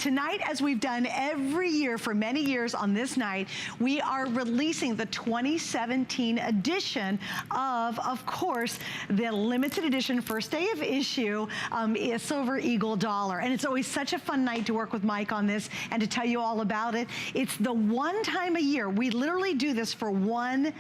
Tonight, as we've done every year for many years on this night, we are releasing the 2017 edition of course, the limited edition first day of issue Silver Eagle dollar. And it's always such a fun night to work with Mike on this and to tell you all about it. It's the one time a year. We literally do this for one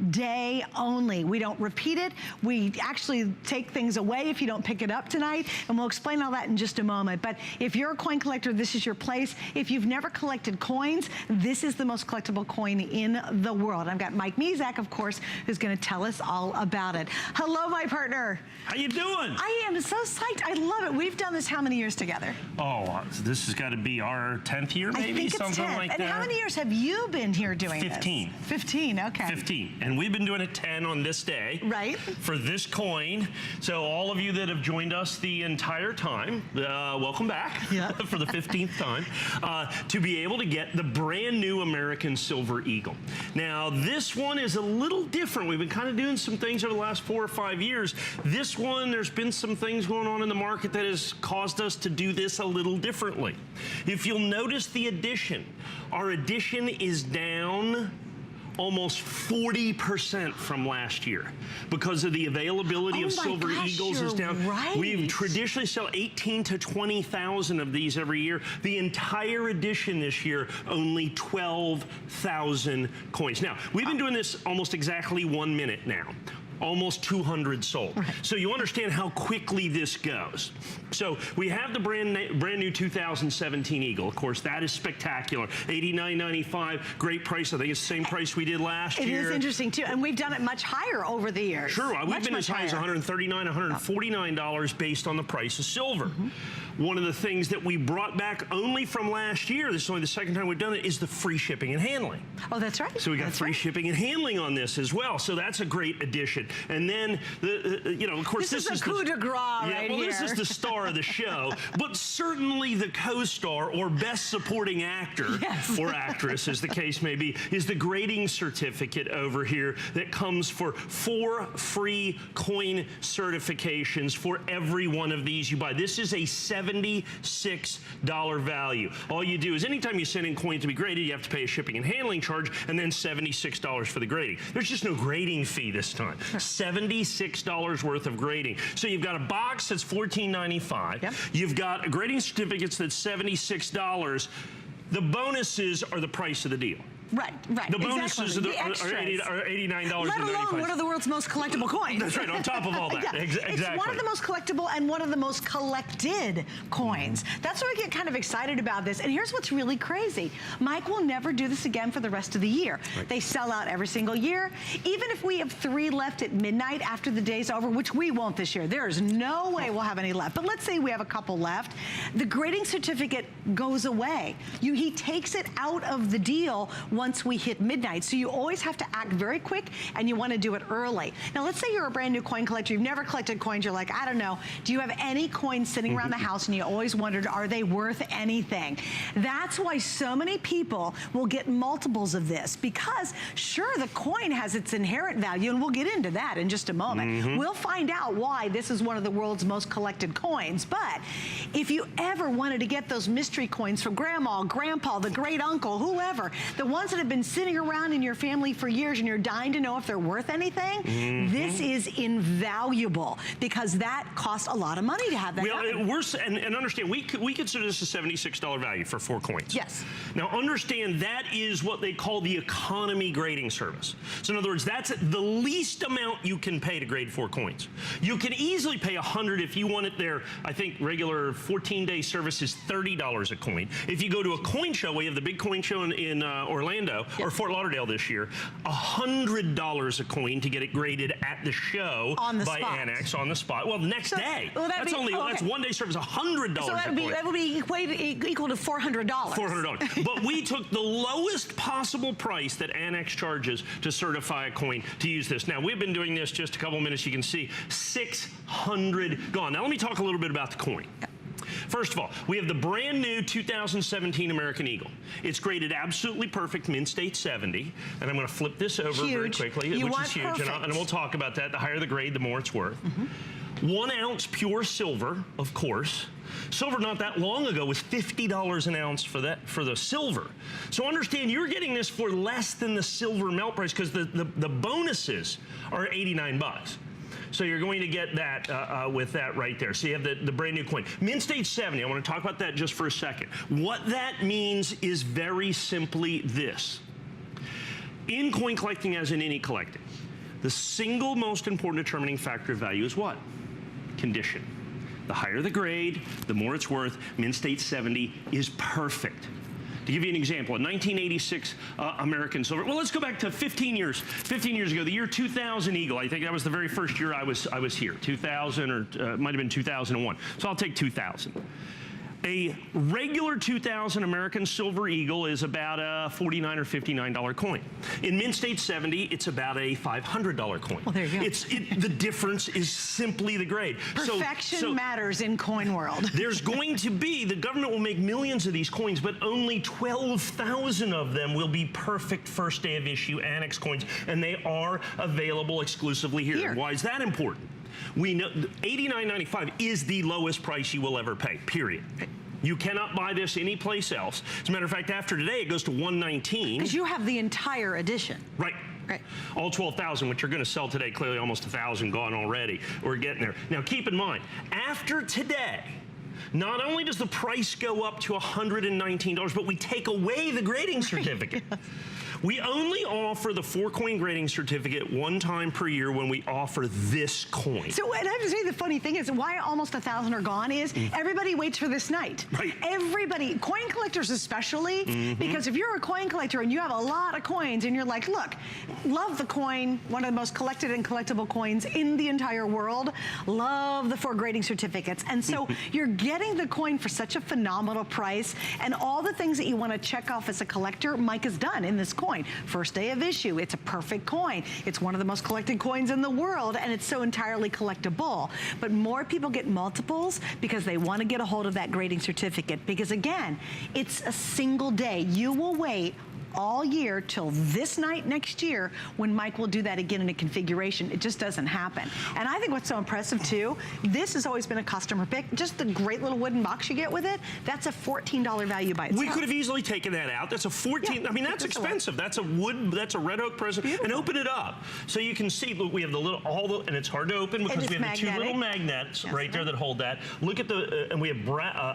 day only. We don't repeat it. We actually take things away if you don't pick it up tonight, and we'll explain all that in just a moment. But if you're a coin collector, this is your place. If you've never collected coins, this is the most collectible coin in the world. I've got Mike Mezek, of course, who's going to tell us all about it. Hello, my partner. How you doing? I am so psyched. I love it. We've done this how many years together? Oh, this has got to be our 10th year, maybe? I think it's something 10. like and that. How many years have you been here doing 15. this? 15, okay. 15. And we've been doing it 10 on this day. Right. For this coin. So all of you that have joined us the entire time, welcome back. Yeah. For the 15th time. To be able to get the brand new American Silver Eagle. Now, this one is a little different. We've been kind of doing some things over the last 4 or 5 years. This one, there's been some things going on in the market that has caused us to do this a little differently. If you'll notice the edition, our edition is down almost 40% from last year because of the availability of Silver Eagles is down. Right. We traditionally sell 18 to 20,000 of these every year. The entire edition this year, only 12,000 coins. Now, we've been doing this almost exactly 1 minute now. Almost 200 sold. Right. So you understand how quickly this goes. So we have the brand new 2017 Eagle. Of course, that is spectacular. $89.95, great price. I think it's the same price we did last year. It is interesting too, and we've done it much higher over the years. Sure, we've been as high as $139, $149 based on the price of silver. One of the things that we brought back only from last year, this is only the second time we've done it, is the free shipping and handling. Oh, that's right. So we got free shipping and handling on this as well. So that's a great addition. And then, you know, of course, this is the coup de grace right here. This is the star of the show, but certainly the co-star or best supporting actor or actress, as the case may be, is the grading certificate over here that comes for 4 free coin certifications for every one of these you buy. This is a $76 value. All you do is anytime you send in coins to be graded, you have to pay a shipping and handling charge and then $76 for the grading. There's just no grading fee this time. $76 worth of grading. So you've got a box that's $14.95. Yep. You've got grading certificates that's $76. The bonuses are the price of the deal. Right, right. The bonuses exactly. are $89.95. Let alone one of the world's most collectible coins. That's right, on top of all that. Yeah. Exactly. It's one of the most collectible and one of the most collected coins. That's why we get kind of excited about this. And here's what's really crazy. Mike will never do this again for the rest of the year. Right. They sell out every single year. Even if we have 3 left at midnight after the day's over, which we won't this year. There is no way we'll have any left. But let's say we have a couple left. The grading certificate goes away. He takes it out of the deal once we hit midnight. So you always have to act very quick and you want to do it early. Now let's say you're a brand new coin collector, you've never collected coins, you're like, I don't know, do you have any coins sitting around the house and you always wondered, are they worth anything? That's why so many people will get multiples of this because sure, the coin has its inherent value and we'll get into that in just a moment. We'll find out why this is one of the world's most collected coins. But if you ever wanted to get those mystery coins from grandma, grandpa, the great uncle, whoever, the ones that have been sitting around in your family for years and you're dying to know if they're worth anything, this is invaluable because that costs a lot of money to have that happen. And understand, we consider this a $76 value for 4 coins. Yes. Now understand that is what they call the economy grading service. So in other words, that's the least amount you can pay to grade 4 coins. You can easily pay $100 if you want it there. I think regular 14-day service is $30 a coin. If you go to a coin show, we have the big coin show in Orlando, or Fort Lauderdale this year, $100 a coin to get it graded at the show by Annex on the spot. Well, the next day. Well, that's that's 1 day service, $100 so that would be equal to $400. $400. But we took the lowest possible price that Annex charges to certify a coin to use this. Now, we've been doing this just a couple minutes. You can see 600 gone. Now, let me talk a little bit about the coin. First of all, we have the brand new 2017 American Eagle. It's graded absolutely perfect, Mint State 70. And I'm going to flip this over very quickly, which is huge. And we'll talk about that. The higher the grade, the more it's worth. 1 ounce pure silver, of course. Silver not that long ago was $50 an ounce for the silver. So understand you're getting this for less than the silver melt price because the bonuses are 89 bucks. So you're going to get that with that right there. So you have the brand new coin. Mint State 70, I want to talk about that just for a second. What that means is very simply this. In coin collecting, as in any collecting, the single most important determining factor of value is what? Condition. The higher the grade, the more it's worth. Mint State 70 is perfect. To give you an example, a 1986 American silver. Well, let's go back to 15 years. 15 years ago, the year 2000 Eagle. I think that was the very first year I was here. 2000 or it might have been 2001. So I'll take 2000. A regular 2000 American Silver Eagle is about a $49 or $59 coin. In Mint State 70, it's about a $500 coin. Well, there you go. The difference is simply the grade. Perfection matters in coin world. There's going to be, the government will make millions of these coins, but only 12,000 of them will be perfect first day of issue annex coins, and they are available exclusively here. Why is that important? We know $89.95 is the lowest price you will ever pay, period. You cannot buy this anyplace else. As a matter of fact, after today, it goes to $119. Because you have the entire edition. Right. Right. All 12,000, which you're going to sell today, clearly almost 1,000 gone already. We're getting there. Now, keep in mind, after today, not only does the price go up to $119, but we take away the grading certificate. Yes. We only offer the 4-coin grading certificate one time per year when we offer this coin. So, and I have to say, the funny thing is, why almost 1,000 are gone is everybody waits for this night. Right. Everybody, coin collectors especially, because if you're a coin collector and you have a lot of coins and you're like, look, love the coin, one of the most collected and collectible coins in the entire world, love the 4 grading certificates. And so you're getting the coin for such a phenomenal price, and all the things that you want to check off as a collector, Mike has done in this coin. First day of issue, it's a perfect coin. It's one of the most collected coins in the world, and it's so entirely collectible. But more people get multiples because they want to get a hold of that grading certificate, because again, it's a single day. You will wait all year till this night next year when Mike will do that again in a configuration. It just doesn't happen. And I think what's so impressive too, this has always been a customer pick. Just the great little wooden box you get with it, that's a $14 value by itself. We could have easily taken that out. That's a 14, yeah, I mean, that's expensive. That's a wood, that's a red oak present. Beautiful. And open it up. So you can see, look, we have the little, and it's hard to open because we have the 2 little magnets right there that hold that. Look at the, and we have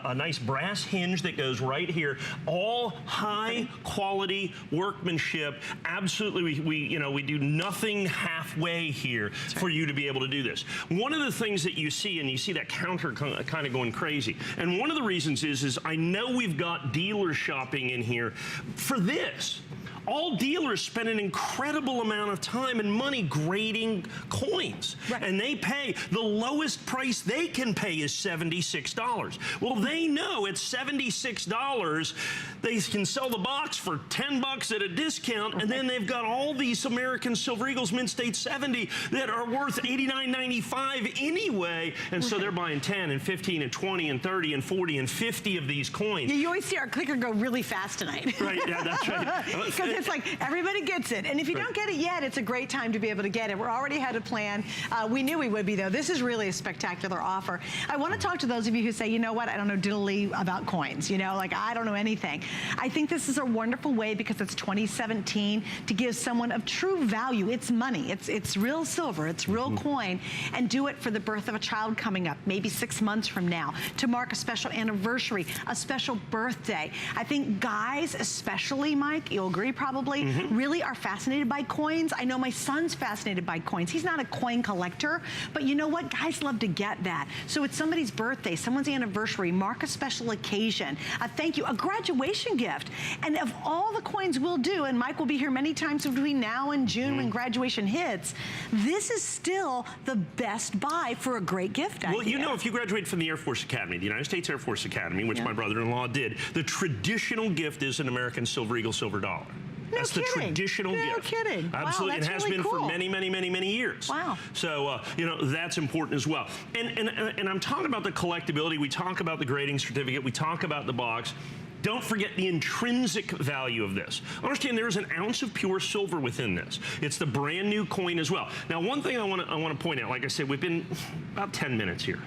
a nice brass hinge that goes right here. All high quality workmanship. Absolutely, we do nothing halfway here for you to be able to do this. One of the things that you see, and you see that counter kind of going crazy, and one of the reasons is I know we've got dealers shopping in here for this. All dealers spend an incredible amount of time and money grading coins. Right. And they pay, the lowest price they can pay is $76. Well, they know at $76, they can sell the box for $10 at a discount, and then they've got all these American Silver Eagles Mint State 70 that are worth $89.95 anyway, and so they're buying 10 and 15 and 20 and 30 and 40 and 50 of these coins. Yeah, you always see our clicker go really fast tonight. Right, yeah, that's right. Because it's like everybody gets it, and if you don't get it yet, it's a great time to be able to get it. We're already had a plan. We knew we would be, though. This is really a spectacular offer. I want to talk to those of you who say, you know what, I don't know diddly about coins, like I don't know anything. I think this is a wonderful way, because it's 2017, to give someone of true value. It's money, it's real silver, it's real coin, and do it for the birth of a child coming up, maybe 6 months from now, to mark a special anniversary, a special birthday. I think guys, especially, Mike, you'll agree probably, really are fascinated by coins. I know my son's fascinated by coins. He's not a coin collector, but you know what? Guys love to get that. So it's somebody's birthday, someone's anniversary, mark a special occasion, a thank you, a graduation gift. And of all the coins we'll do, and Mike will be here many times between now and June when graduation hits, this is still the best buy for a great gift idea. Well, you know, if you graduate from the Air Force Academy, the United States Air Force Academy, which my brother-in-law did, the traditional gift is an American Silver Eagle silver dollar. That's the traditional gift. No kidding. Absolutely. Wow, it has really been cool. for many, many, many, many years. Wow. So, that's important as well. And I'm talking about the collectability. We talk about the grading certificate. We talk about the box. Don't forget the intrinsic value of this. Understand there is an ounce of pure silver within this. It's the brand new coin as well. Now, one thing I want to point out, like I said, we've been about 10 minutes here.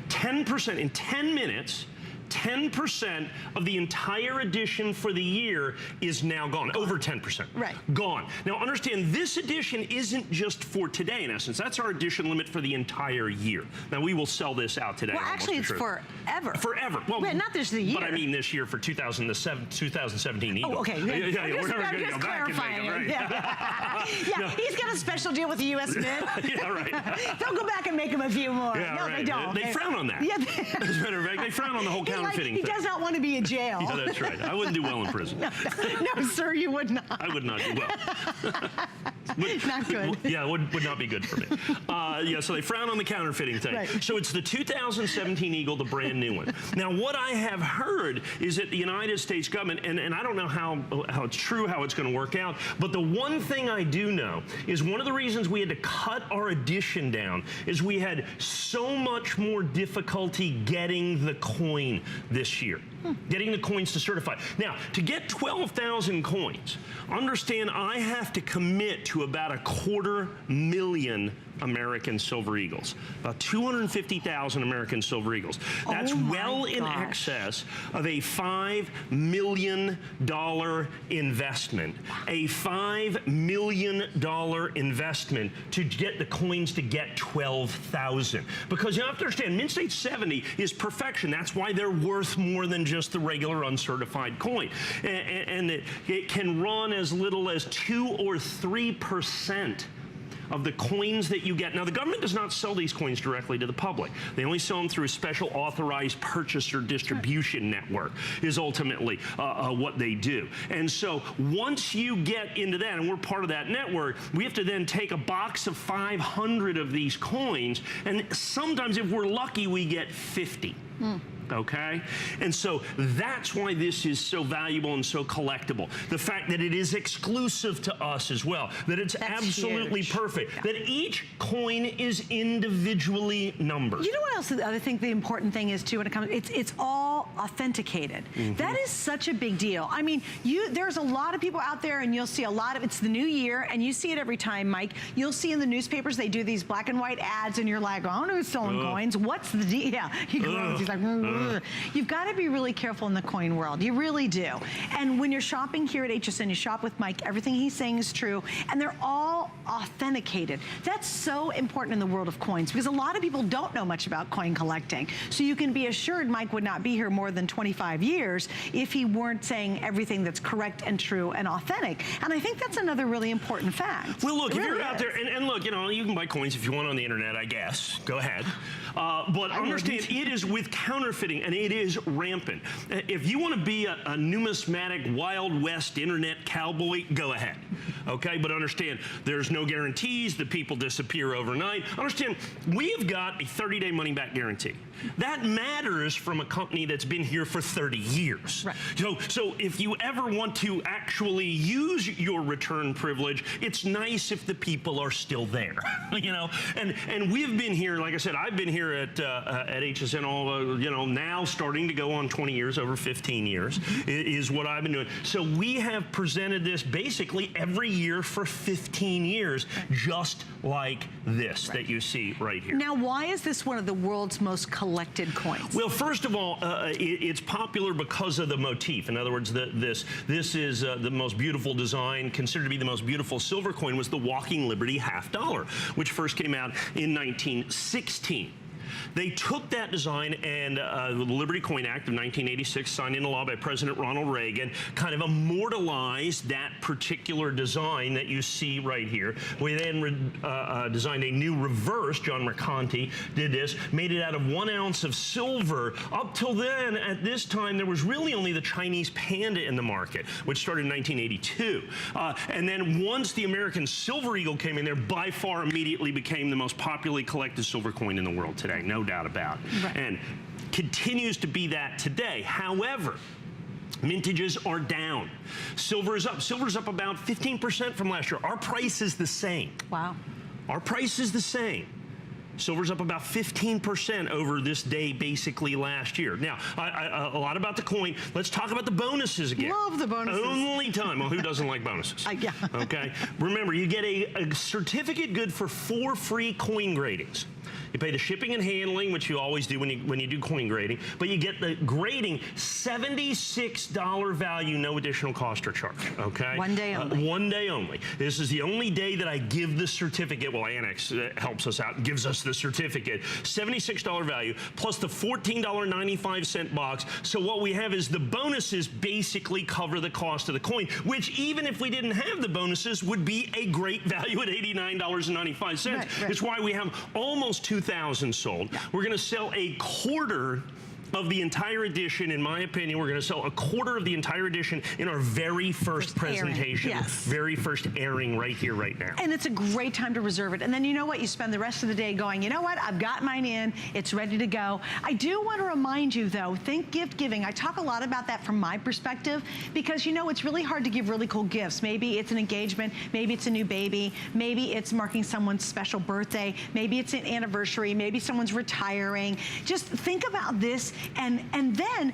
10% in 10 minutes. 10% of the entire edition for the year is now gone. Over 10%. Right. Gone. Now understand, this edition isn't just for today, in essence. That's our edition limit for the entire year. Now we will sell this out today. Well, actually, it's forever. Forever. Well, not this year. But I mean this year for 2017 Eagle. Oh, okay. Yeah, we're never going to go back and make them, right? Yeah, no. He's got a special deal with the U.S. Mint. Yeah, right. They'll go back and make him a few more. Yeah, no, right. they don't. They frown on that. Yeah. As a matter of fact, they frown on the whole counterfeiting thing. He does not want to be in jail. Yeah, that's right. I wouldn't do well in prison. No, sir, you would not. I would not do well. Not good. Yeah, would not be good for me. Yeah, so they frown on the counterfeiting thing. Right. So it's the 2017 Eagle, the brand new one. Now, what I have heard is that the United States government, and I don't know how it's true, how it's going to work out, but the one thing I do know is one of the reasons we had to cut our edition down is we had so much more difficulty getting the coin this year. Getting the coins to certify. Now, to get 12,000 coins, understand I have to commit to about 250,000 American Silver Eagles. About 250,000 American Silver Eagles. That's well in excess of a $5 million investment. A $5 million investment to get the coins to get 12,000. Because you have to understand, Mint State 70 is perfection. That's why they're worth more than just the regular uncertified coin. And it can run as little as 2 or 3% of the coins that you get. Now, the government does not sell these coins directly to the public. They only sell them through a special authorized purchaser distribution network is ultimately what they do. And so once you get into that, and we're part of that network, we have to then take a box of 500 of these coins, and sometimes if we're lucky, we get 50. Okay? And so that's why this is so valuable and so collectible. The fact that it is exclusive to us as well, that it's absolutely huge. Perfect, that each coin is individually numbered. You know what else I think the important thing is too when it comes, it's all authenticated. That is such a big deal. I mean, there's a lot of people out there and you'll see a lot of, it's the new year and you see it every time, Mike. You'll see in the newspapers, they do these black and white ads and you're like, I don't know who's selling coins. What's the deal? Yeah, he groans, he's like, You've got to be really careful in the coin world. You really do. And when you're shopping here at HSN, you shop with Mike, everything he's saying is true, and they're all authenticated. That's so important in the world of coins because a lot of people don't know much about coin collecting. So you can be assured Mike would not be here more than 25 years if he weren't saying everything that's correct and true and authentic. And I think that's another really important fact. Well, look, if you're out there, and look, you know, you can buy coins if you want on the internet, I guess. Go ahead. But understand, it is with counterfeiting, and it is rampant. If you want to be a numismatic Wild West internet cowboy, go ahead. Okay, but understand, there's no guarantees. The people disappear overnight. Understand, we have got a 30-day money-back guarantee. That matters from a company that's been here for 30 years. Right. So if you ever want to actually use your return privilege, it's nice if the people are still there. You know, and we've been here, like I said, I've been here at HSN all, you know, now starting to go on 20 years, over 15 years is what I've been doing. So we have presented this basically every year for 15 years, just like this that you see right here. Now, why is this one of the world's most collected coins? Well, first of all, it's popular because of the motif. In other words, this is the most beautiful design, considered to be the most beautiful silver coin, was the Walking Liberty $half dollar, which first came out in 1916. They took that design and the Liberty Coin Act of 1986, signed into law by President Ronald Reagan, kind of immortalized that particular design that you see right here. We then designed a new reverse. John Mercanti did this, made it out of 1 ounce of silver. Up till then, at this time, there was really only the Chinese Panda in the market, which started in 1982. And then once the American Silver Eagle came in there, by far immediately became the most popularly collected silver coin in the world today. No doubt about it. Right. And continues to be that today. However, mintages are down. Silver is up. Silver's up about 15% from last year. Our price is the same. Wow. Our price is the same. Silver's up about 15% over this day, basically last year. Now, a lot about the coin. Let's talk about the bonuses again. Love the bonuses. Only time. Well, who doesn't like bonuses? Yeah. Okay. Remember, you get a certificate good for 4 free coin gradings. You pay the shipping and handling, which you always do when you do coin grading, but you get the grading $76 value, no additional cost or charge. Okay. One day only. One day only. This is the only day that I give the certificate. Well, Annex helps us out, gives us the certificate. $76 value plus the $14.95 box. So what we have is the bonuses basically cover the cost of the coin, which even if we didn't have the bonuses would be a great value at $89.95. Right. It's why we have almost 2,000 sold. Yeah. We're going to sell a quarter of the entire edition. In my opinion, we're going to sell a quarter of the entire edition in our very first presentation. Yes. Very first airing right here, right now. And it's a great time to reserve it. And then you know what? You spend the rest of the day going, you know what? I've got mine in. It's ready to go. I do want to remind you, though, think gift giving. I talk a lot about that from my perspective because, you know, it's really hard to give really cool gifts. Maybe it's an engagement. Maybe it's a new baby. Maybe it's marking someone's special birthday. Maybe it's an anniversary. Maybe someone's retiring. Just think about this. And then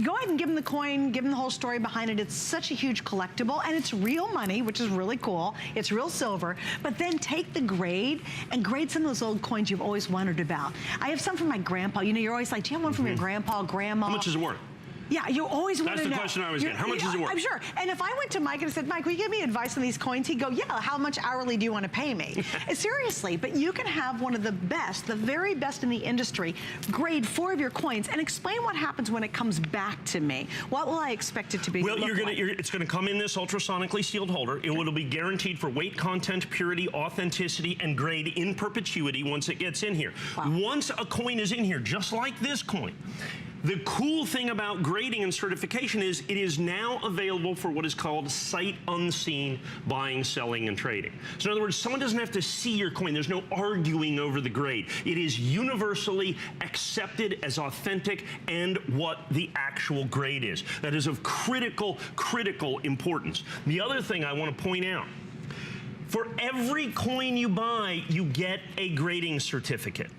go ahead and give them the coin, give them the whole story behind it. It's such a huge collectible, and it's real money, which is really cool. It's real silver. But then take the grade and grade some of those old coins you've always wondered about. I have some from my grandpa. You know, you're always like, do you have one from your grandpa, grandma? How much is it worth? Yeah, you always want to know. That's the question I always get. How much is it worth? I'm sure. And if I went to Mike and said, Mike, will you give me advice on these coins? He'd go, yeah, how much hourly do you want to pay me? Seriously, but you can have one of the best, the very best in the industry, grade 4 of your coins and explain what happens when it comes back to me. What will I expect it to be? Well, it's going to come in this ultrasonically sealed holder. It will be guaranteed for weight, content, purity, authenticity, and grade in perpetuity once it gets in here. Wow. Once a coin is in here, just like this coin, the cool thing about grading and certification is it is now available for what is called sight unseen buying, selling, and trading. So in other words, someone doesn't have to see your coin. There's no arguing over the grade. It is universally accepted as authentic and what the actual grade is. That is of critical importance. The other thing I want to point out, for every coin you buy, you get a grading certificate.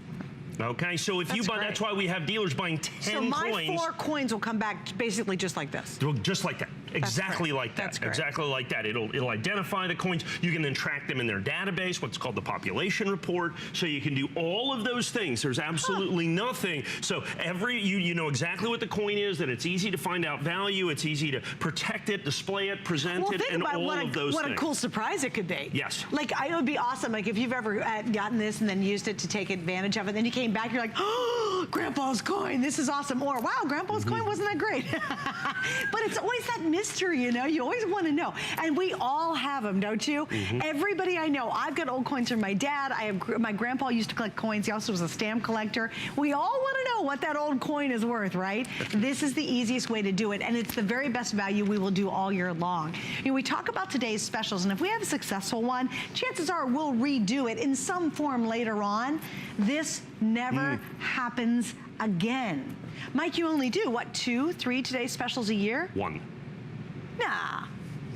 Okay, so if you buy, that's why we have dealers buying 10 coins. So my 4 coins will come back basically just like this. Just like that. Exactly like that. That's great. Exactly like that. It'll identify the coins. You can then track them in their database, what's called the population report. So you can do all of those things. There's absolutely nothing. So you know exactly what the coin is, that it's easy to find out value, it's easy to protect it, display it, present it, and all of those things. What a cool surprise it could be. Yes. Like, it would be awesome. Like, if you've ever gotten this and then used it to take advantage of it, then you came back, you're like, oh, Grandpa's coin, this is awesome. Or, wow, Grandpa's coin wasn't that great. But it's always that mystery, you know? You always want to know. And we all have them, don't you? Everybody I know. I've got old coins from my dad. My grandpa used to collect coins. He also was a stamp collector. We all want to know what that old coin is worth, right? This is the easiest way to do it, and it's the very best value we will do all year long. You know, we talk about today's specials, and if we have a successful one, chances are we'll redo it in some form later on. This never happens again. Mike, you only do, what, 2, 3 today's specials a year? 1. Nah,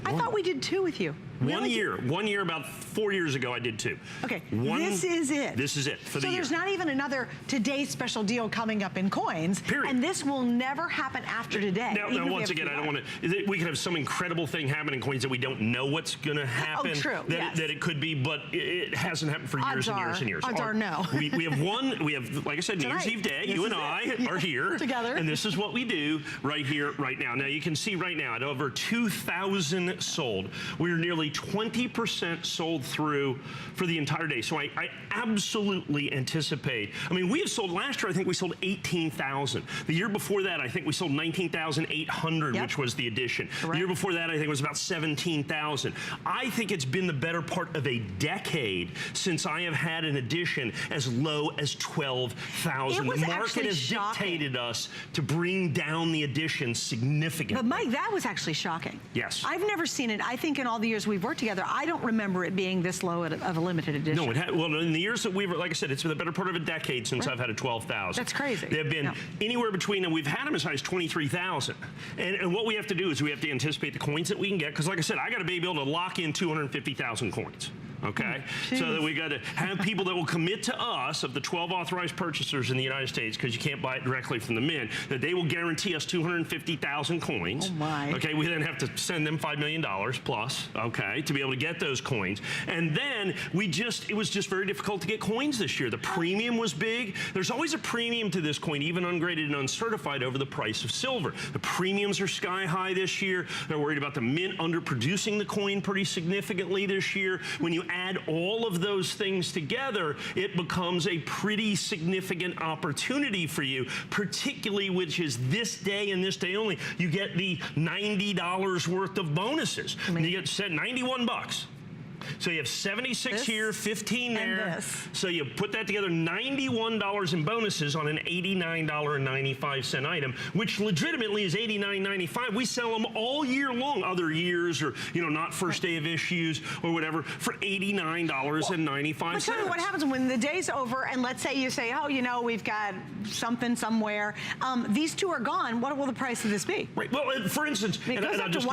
I thought we did 2 with you. Really? 1 year, about 4 years ago, I did 2. Okay, this is it. This is it for the year. So there's not even another today's special deal coming up in coins. Period. And this will never happen after today. Now once again, I don't want to, we could have some incredible thing happen in coins that we don't know what's going to happen. Oh, true, that it could be, but it hasn't happened for years and years and years. Odds are no. We have, like I said, New Year's Eve Day, you and I are here. Together. And this is what we do right here, right now. Now you can see right now, at over 2,000 sold, we're nearly 20% sold through for the entire day. So I absolutely anticipate. I mean, we have sold last year, I think we sold 18,000. The year before that, I think we sold 19,800, which was the edition. Correct. The year before that, I think it was about 17,000. I think it's been the better part of a decade since I have had an edition as low as 12,000. The market has dictated us to bring down the edition significantly. But Mike, that was actually shocking. Yes. I've never seen it. I think in all the years we've worked together, I don't remember it being this low of a limited edition. No, well, in the years that we've, like I said, it's been the better part of a decade since I've had a 12,000. That's crazy. They've been anywhere between, and we've had them as high as 23,000. And what we have to do is we have to anticipate the coins that we can get, because like I said, I got to be able to lock in 250,000 coins. okay? So that we got to have people that will commit to us, of the 12 authorized purchasers in the United States, because you can't buy it directly from the mint, that they will guarantee us 250,000 coins. Oh my. Okay, we then have to send them $5 million plus, okay, to be able to get those coins. And then it was just very difficult to get coins this year. The premium was big. There's always a premium to this coin, even ungraded and uncertified, over the price of silver. The premiums are sky high this year. They're worried about the mint underproducing the coin pretty significantly this year. When you add all of those things together, it becomes a pretty significant opportunity for you, particularly which is this day and this day only. You get the $90 worth of bonuses. You get set 91 bucks. So you have 76 here, 15 there. So you put that together, $91 in bonuses on an $89.95 item, which legitimately is $89.95. We sell them all year long, other years, or not first day of issues or whatever, for $89.95. But tell me what happens when the day's over, and let's say you say, oh, we've got something somewhere. These two are gone. What will the price of this be? Right. Well, for instance, and I'll just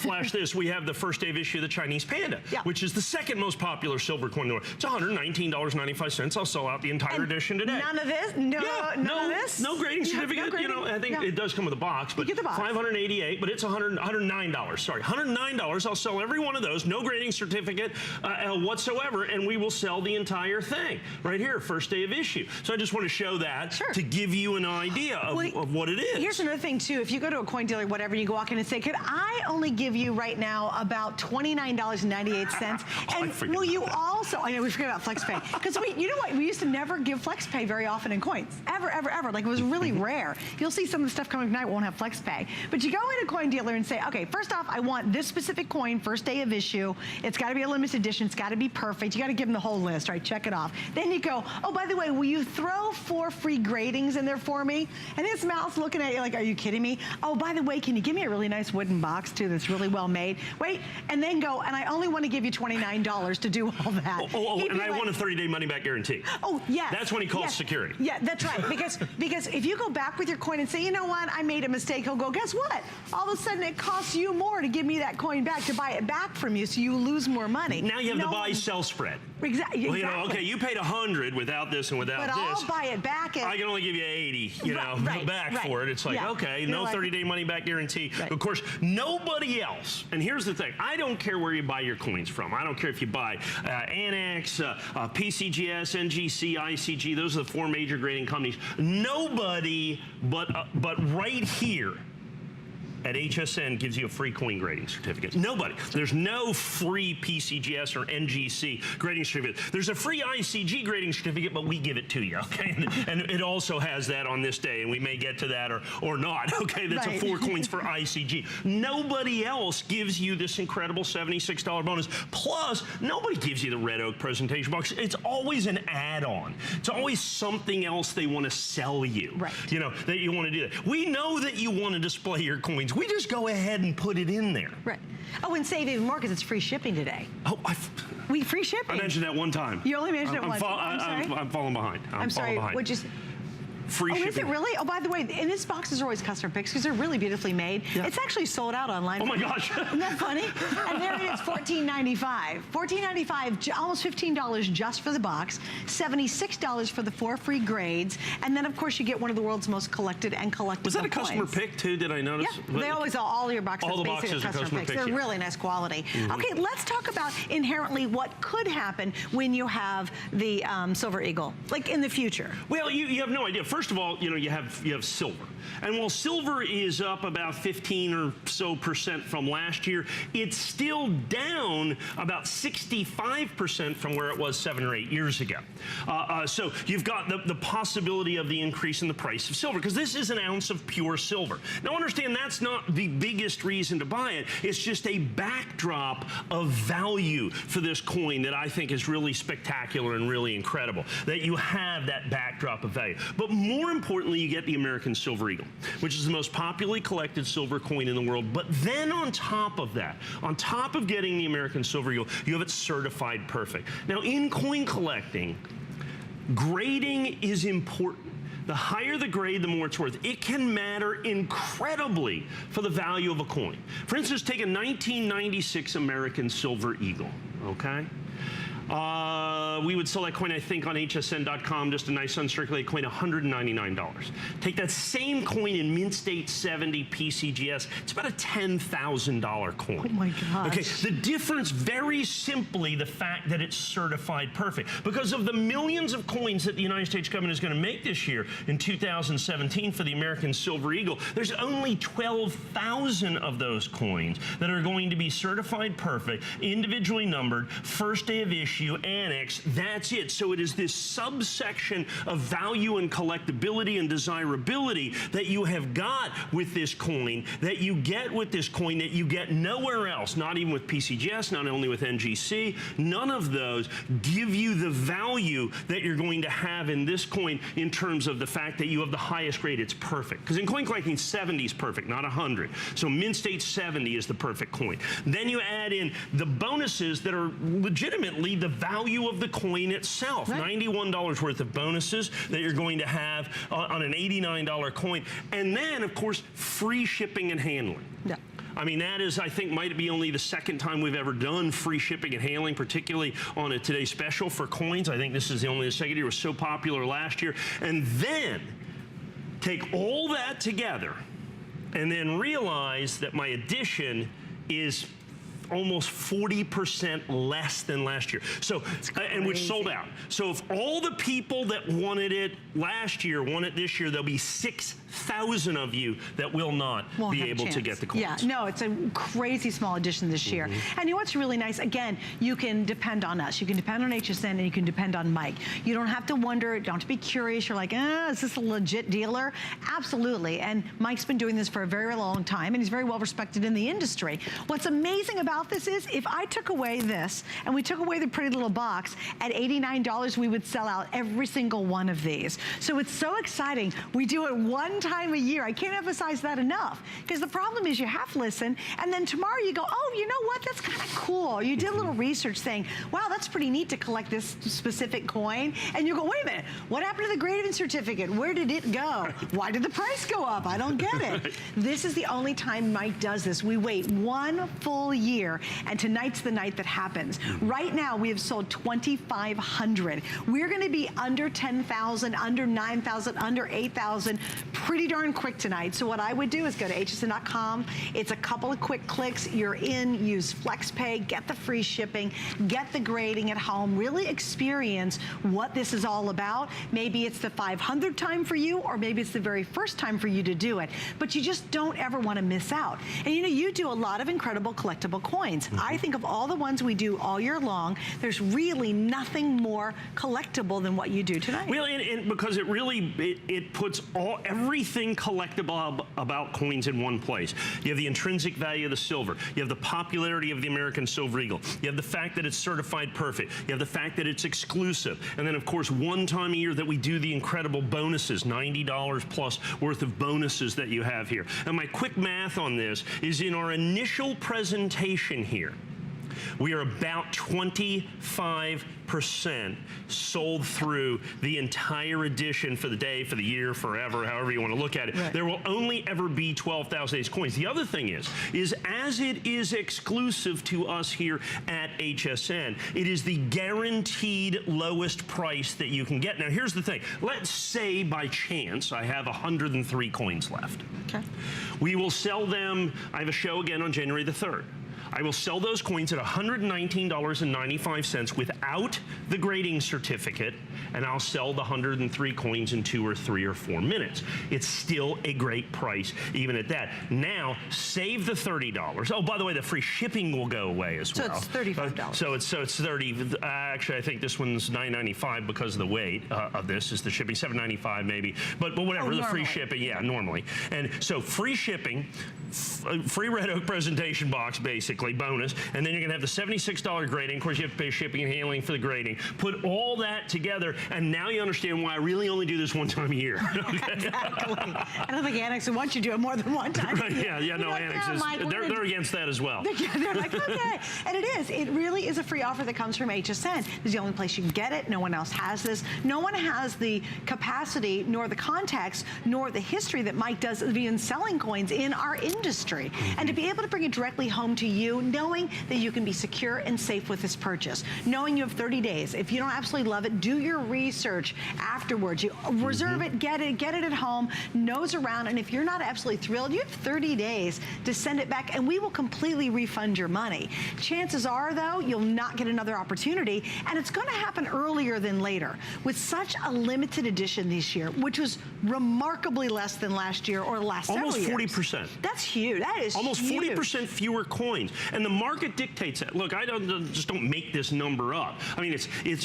flash this. We have the first day of issue of the Chinese Panda, which is the second most popular silver coin in the world. It's $119.95. I'll sell out the entire edition today. None of this? None of this? No grading certificate. No grading? I think it does come with a box, but you get the box. $588, but it's $109. Sorry, $109. I'll sell every one of those. No grading certificate whatsoever, and we will sell the entire thing right here, first day of issue. So I just want to show that to give you an idea of what it is. Here's another thing too. If you go to a coin dealer, whatever, you go walk in and say, could I only give you right now about $29.98? And will you also, I know we forget about FlexPay, because you know what, we used to never give FlexPay very often in coins, ever. Like, it was really rare. You'll see some of the stuff coming tonight won't have FlexPay, but you go in a coin dealer and say, okay, first off, I want this specific coin, first day of issue. It's got to be a limited edition. It's got to be perfect. You got to give them the whole list, right? Check it off. Then you go, oh, by the way, will you throw 4 free gradings in there for me? And his mouth's looking at you like, are you kidding me? Oh, by the way, can you give me a really nice wooden box too that's really well made? Wait, and then go, and I only want to give you $29 to do all that. And I want a 30-day money-back guarantee. Oh, yes. That's when he calls security. Yeah, that's right. Because if you go back with your coin and say, you know what, I made a mistake, he'll go, guess what? All of a sudden, it costs you more to give me that coin back, to buy it back from you, so you lose more money. Now you have the buy-sell spread. Exactly. Well, okay, you paid $100 without this and without this. But I'll buy it back. I can only give you $80, back for it. It's like, okay, no 30-day money-back guarantee. Of course, nobody else, and here's the thing, I don't care where you buy your coins from. I don't care if you buy Annex, PCGS, NGC, ICG, those are the 4 major grading companies. Nobody but right here at HSN gives you a free coin grading certificate. Nobody. There's no free PCGS or NGC grading certificate. There's a free ICG grading certificate, but we give it to you, okay? And it also has that on this day, and we may get to that or not, okay? That's a 4 coins for ICG. Nobody else gives you this incredible $76 bonus. Plus, nobody gives you the Red Oak presentation box. It's always an add-on. It's always something else they want to sell you. Right. That you want to do that. We know that you want to display your coins. We just go ahead and put it in there. Right. Oh, and save even more because it's free shipping today. Oh, free shipping. I mentioned that one time. You only mentioned it once. I'm falling behind. I'm sorry. What'd you say? Free shipping. Is it really? Oh, by the way, and these boxes are always custom picks because they're really beautifully made. Yeah. It's actually sold out online. Oh my gosh. Isn't that funny? And there it is, $14.95. $14.95, almost $15 just for the box, $76 for the 4 free grades, and then of course you get one of the world's most collected and collectible Was that a customer pick too, did I notice? Yeah, they always, all your boxes all the boxes are customer picks. They're really nice quality. Okay, let's talk about inherently what could happen when you have the Silver Eagle, like in the future. Well, you have no idea. First of all, you have silver. And while silver is up about 15% or so from last year, it's still down about 65% from where it was 7 or 8 years ago. So you've got the possibility of the increase in the price of silver, because this is an ounce of pure silver. Now understand, that's not the biggest reason to buy it. It's just a backdrop of value for this coin that I think is really spectacular and really incredible, that you have that backdrop of value. But more importantly, you get the American Silver Eagle, which is the most popularly collected silver coin in the world. But then on top of that, on top of getting the American Silver Eagle, you have it certified perfect. Now, in coin collecting, grading is important. The higher the grade, the more it's worth. It can matter incredibly for the value of a coin. For instance, take a 1996 American Silver Eagle, okay? We would sell that coin, I think, on hsn.com, just a nice uncirculated coin, $199. Take that same coin in Mint State 70 PCGS, it's about a $10,000 coin. Oh my gosh. Okay, the difference, very simply, the fact that it's certified perfect. Because of the millions of coins that the United States government is going to make this year in 2017 for the American Silver Eagle, there's only 12,000 of those coins that are going to be certified perfect, individually numbered, first day of issue, annex, that's it. So it is this subsection of value and collectability and desirability that you have got with this coin, that you get with this coin, that you get nowhere else, not even with PCGS, not only with NGC. None of those give you the value that you're going to have in this coin in terms of the fact that you have the highest grade. It's perfect. Because in coin collecting, 70 is perfect, not 100. So Mint State 70 is the perfect coin. Then you add in the bonuses that are legitimately the value of the coin itself. Right. $91 worth of bonuses that you're going to have on an $89 coin. And then, of course, free shipping and handling. Yeah. I mean, that is, I think, might be only the second time we've ever done free shipping and handling, particularly on a Today Special for coins. I think this is the second year. It was so popular last year. And then take all that together and then realize that my edition is almost 40% less than last year. So, and which sold out. So if all the people that wanted it last year want it this year, there'll be 6,000 of you that will not be able to get the coins. Yeah, no, it's a crazy small edition this year. And you know what's really nice? Again, you can depend on us. You can depend on HSN and you can depend on Mike. You don't have to wonder, don't have to be curious. You're like, is this a legit dealer? Absolutely. And Mike's been doing this for a very long time and he's very well respected in the industry. What's amazing about this is if I took away this and we took away the pretty little box at $89, we would sell out every single one of these. So it's so exciting. We do it one time a year. I can't emphasize that enough because the problem is you have to listen and then tomorrow you go, oh, you know what? That's kind of cool. You did a little research saying, wow, that's pretty neat to collect this specific coin. And you go, wait a minute, what happened to the grading certificate? Where did it go? Why did the price go up? I don't get it. This is the only time Mike does this. We wait one full year and tonight's the night that happens. Right now, we have sold 2,500. We're gonna be under 10,000, under 9,000, under 8,000 pretty darn quick tonight. So what I would do is go to hsn.com. It's a couple of quick clicks. You're in, use FlexPay, get the free shipping, get the grading at home, really experience what this is all about. Maybe it's the 500th time for you, or maybe it's the very first time for you to do it. But you just don't ever want to miss out. And you know, you do a lot of incredible collectible coins. I think of all the ones we do all year long, there's really nothing more collectible than what you do tonight. Well, and because it really, it puts everything collectible about coins in one place. You have the intrinsic value of the silver. You have the popularity of the American Silver Eagle. You have the fact that it's certified perfect. You have the fact that it's exclusive. And then, of course, one time a year that we do the incredible bonuses, $90 plus worth of bonuses that you have here. And my quick math on this is in our initial presentation here, we are about 25% sold through the entire edition for the day, for the year, forever, however you want to look at it. Right. There will only ever be 12,000 of these coins. The other thing is as it is exclusive to us here at HSN, it is the guaranteed lowest price that you can get. Now, here's the thing. Let's say by chance I have 103 coins left. Okay. We will sell them. I have a show again on January the 3rd. I will sell those coins at $119.95 without the grading certificate, and I'll sell the 103 coins in 2 or 3 or 4 minutes. It's still a great price, even at that. Now, save the $30. Oh, by the way, the free shipping will go away as well. So it's $35. So it's $30. Actually, I think this one's $9.95 because of the weight of this. Is the shipping $7.95 maybe? But whatever, the free shipping, yeah, normally. And so free shipping, free Red Oak presentation box, basically. Bonus, and then you're gonna have the $76 grading. Of course, you have to pay shipping and handling for the grading. Put all that together, and now you understand why I really only do this one time a year. Okay? Exactly. I don't think Annex would want you to do it more than one time. Right, yeah, no, Annex is, they're against that as well. They're like, okay. And it is. It really is a free offer that comes from HSN. It's the only place you can get it. No one else has this. No one has the capacity, nor the context, nor the history that Mike does of even selling coins in our industry. And to be able to bring it directly home to you you, knowing that you can be secure and safe with this purchase, knowing you have 30 days. If you don't absolutely love it, do your research afterwards. You reserve it, get it at home, nose around, and if you're not absolutely thrilled, you have 30 days to send it back, and we will completely refund your money. Chances are, though, you'll not get another opportunity, and it's going to happen earlier than later. With such a limited edition this year, which was remarkably less than last year or the last several years. Almost 40%. That's huge. That is almost huge. 40% fewer coins, and the market dictates that. Look, I just don't make this number up. I mean,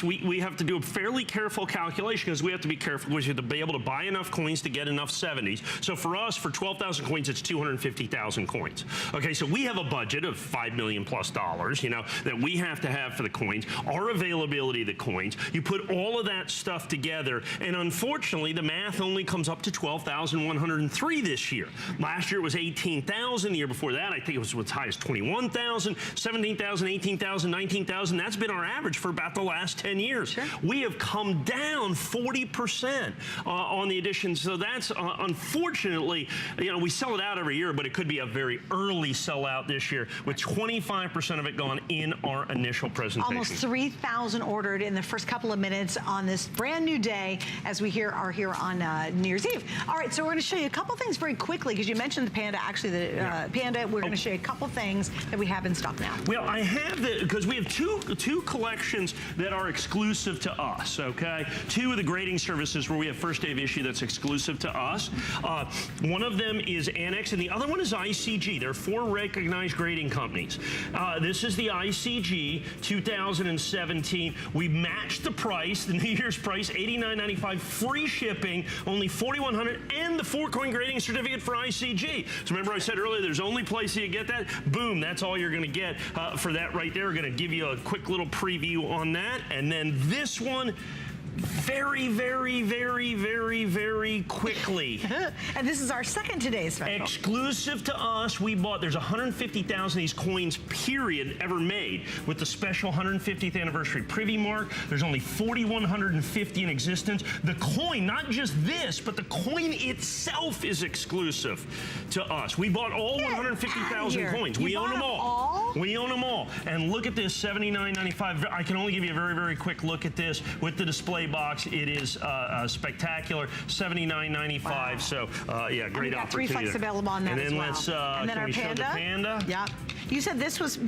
we have to do a fairly careful calculation because we have to be careful. We have to be able to buy enough coins to get enough 70s. So for us, for 12,000 coins, it's 250,000 coins. Okay, so we have a budget of $5 million plus, you know, that we have to have for the coins. Our availability of the coins. You put all of that stuff together, and unfortunately, the math only comes up to 12,103 this year. Last year it was 18,000. The year before that, I think it was as high as 21,000, 17,000, 18,000, 19,000. That's been our average for about the last 10 years. Sure. We have come down 40% on the editions. So that's unfortunately, you know, we sell it out every year, but it could be a very early sellout this year, with 25% of it gone in our initial presentation. Almost 3,000 ordered in the first couple of minutes on this brand new day as we are here on New Year's Eve. All right, so we're going to show you a couple things very quickly because you mentioned the Panda. Actually, the Panda, we're going to show you a couple things that we have in stock now. Well, I have because we have two collections that are exclusive to us, okay? Two of the grading services where we have first day of issue that's exclusive to us. One of them is Annex, and the other one is ICG. There are 4 recognized grading companies. This is the ICG 2017. We matched the price, the New Year's price, $89.95, free shipping, only $4,100, and the 4-coin grading certificate for ICG. So remember I said earlier, there's only place you get that. Boom, that's all you're going to get for that right there. We're going to give you a quick little preview on that. And then this one, very, very, very, very, very quickly. And this is our second today's special. Exclusive to us, we bought, there's 150,000 of these coins, period, ever made with the special 150th anniversary Privy Mark. There's only 4,150 in existence. The coin, not just this, but the coin itself is exclusive to us. We bought all 150,000 coins. We own them all. We own them all. And look at this, $79.95. I can only give you a very, very quick look at this with the display box. It is spectacular. $79.95. Wow. So yeah, great opportunity. Got 3 flex available on that as well. And then our Panda. Yeah. You said this was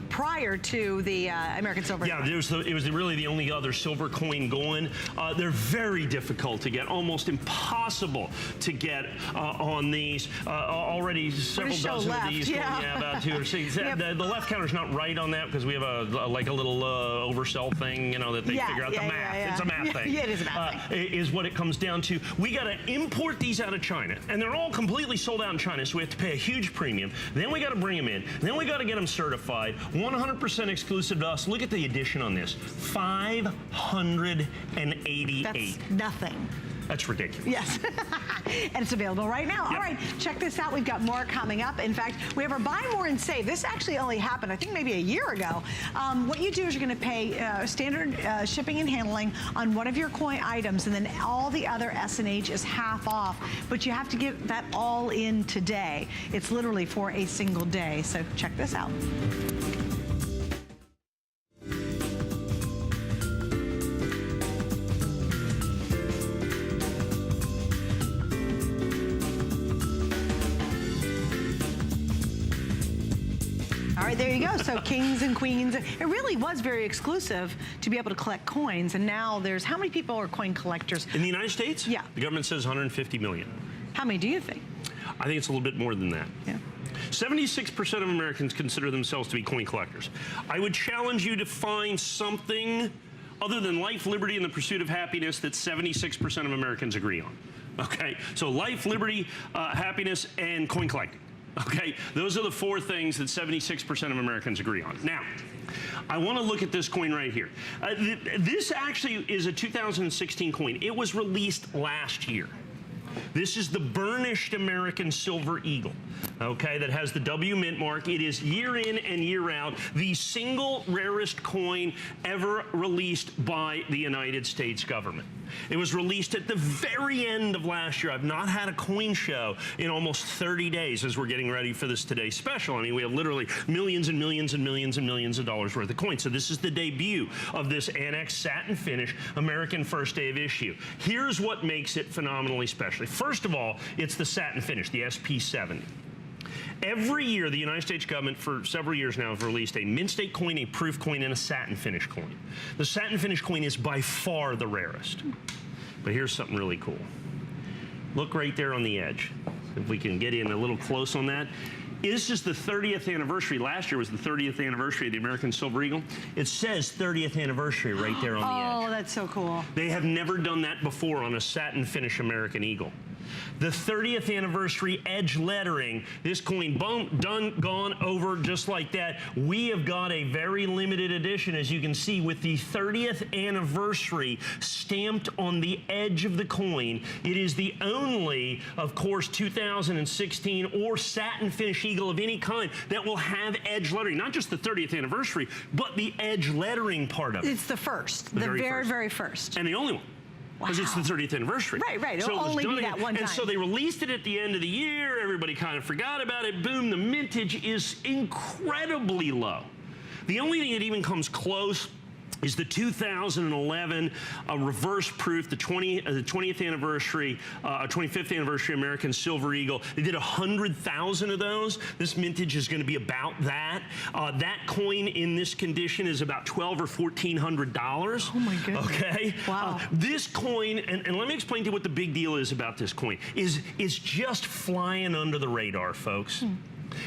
prior to the American Silver. Yeah, it was really the only other silver coin going. They're very difficult to get, almost impossible to get on these. Already several dozen of these. Yeah, about 2 or 6. Yep. The left counter's not right on that because we have a little oversell thing, you know, that they figure out the math. It's a math thing. Yeah, it is a math thing. Is what it comes down to. We got to import these out of China, and they're all completely sold out in China, so we have to pay a huge premium. Then we got to bring them in. Then we got to get them certified. 100% exclusive to us. Look at the edition on this. 588. That's nothing. That's ridiculous. Yes. And it's available right now. Yep. All right, check this out. We've got more coming up. In fact, we have our Buy More and Save. This actually only happened, I think, maybe a year ago. What you do is you're going to pay standard shipping and handling on one of your coin items, and then all the other S&H is half off. But you have to get that all in today. It's literally for a single day. So check this out. All right, there you go. So kings and queens. It really was very exclusive to be able to collect coins. And now there's, how many people are coin collectors? In the United States? Yeah. The government says 150 million. How many do you think? I think it's a little bit more than that. Yeah. 76% of Americans consider themselves to be coin collectors. I would challenge you to find something other than life, liberty, and the pursuit of happiness that 76% of Americans agree on. Okay? So life, liberty, happiness, and coin collecting. Okay, those are the 4 things that 76% of Americans agree on. Now, I want to look at this coin right here. This actually is a 2016 coin. It was released last year. This is the burnished American Silver Eagle, okay, that has the W mint mark. It is year in and year out the single rarest coin ever released by the United States government. It was released at the very end of last year. I've not had a coin show in almost 30 days as we're getting ready for this Today Special. I mean, we have literally millions and millions and millions and millions of dollars worth of coins. So this is the debut of this Annex satin finish American first day of issue. Here's what makes it phenomenally special. First of all, it's the satin finish, the SP70. Every year, the United States government, for several years now, have released a mint state coin, a proof coin, and a satin finish coin. The satin finish coin is by far the rarest. But here's something really cool. Look right there on the edge. If we can get in a little close on that. This is the 30th anniversary. Last year was the 30th anniversary of the American Silver Eagle. It says 30th anniversary right there on the edge. Oh, that's so cool. They have never done that before on a satin finish American Eagle. The 30th anniversary edge lettering, this coin gone over just like that. We have got a very limited edition, as you can see, with the 30th anniversary stamped on the edge of the coin. It is the only, of course, 2016 or satin finish Eagle of any kind that will have edge lettering. Not just the 30th anniversary, but the edge lettering part of it. It's the first, the very first. And the only one. Because it's the 30th anniversary. Right. So It'll only be that one time. And so they released it at the end of the year. Everybody kind of forgot about it. Boom, the mintage is incredibly low. The only thing that even comes close is the 2011 reverse proof, the 20th anniversary, 25th anniversary American Silver Eagle. They did 100,000 of those. This mintage is going to be about that. That coin in this condition is about $1,200 or $1,400. Oh my goodness. Okay. Wow. This coin, and let me explain to you what the big deal is about this coin. Is just flying under the radar, folks.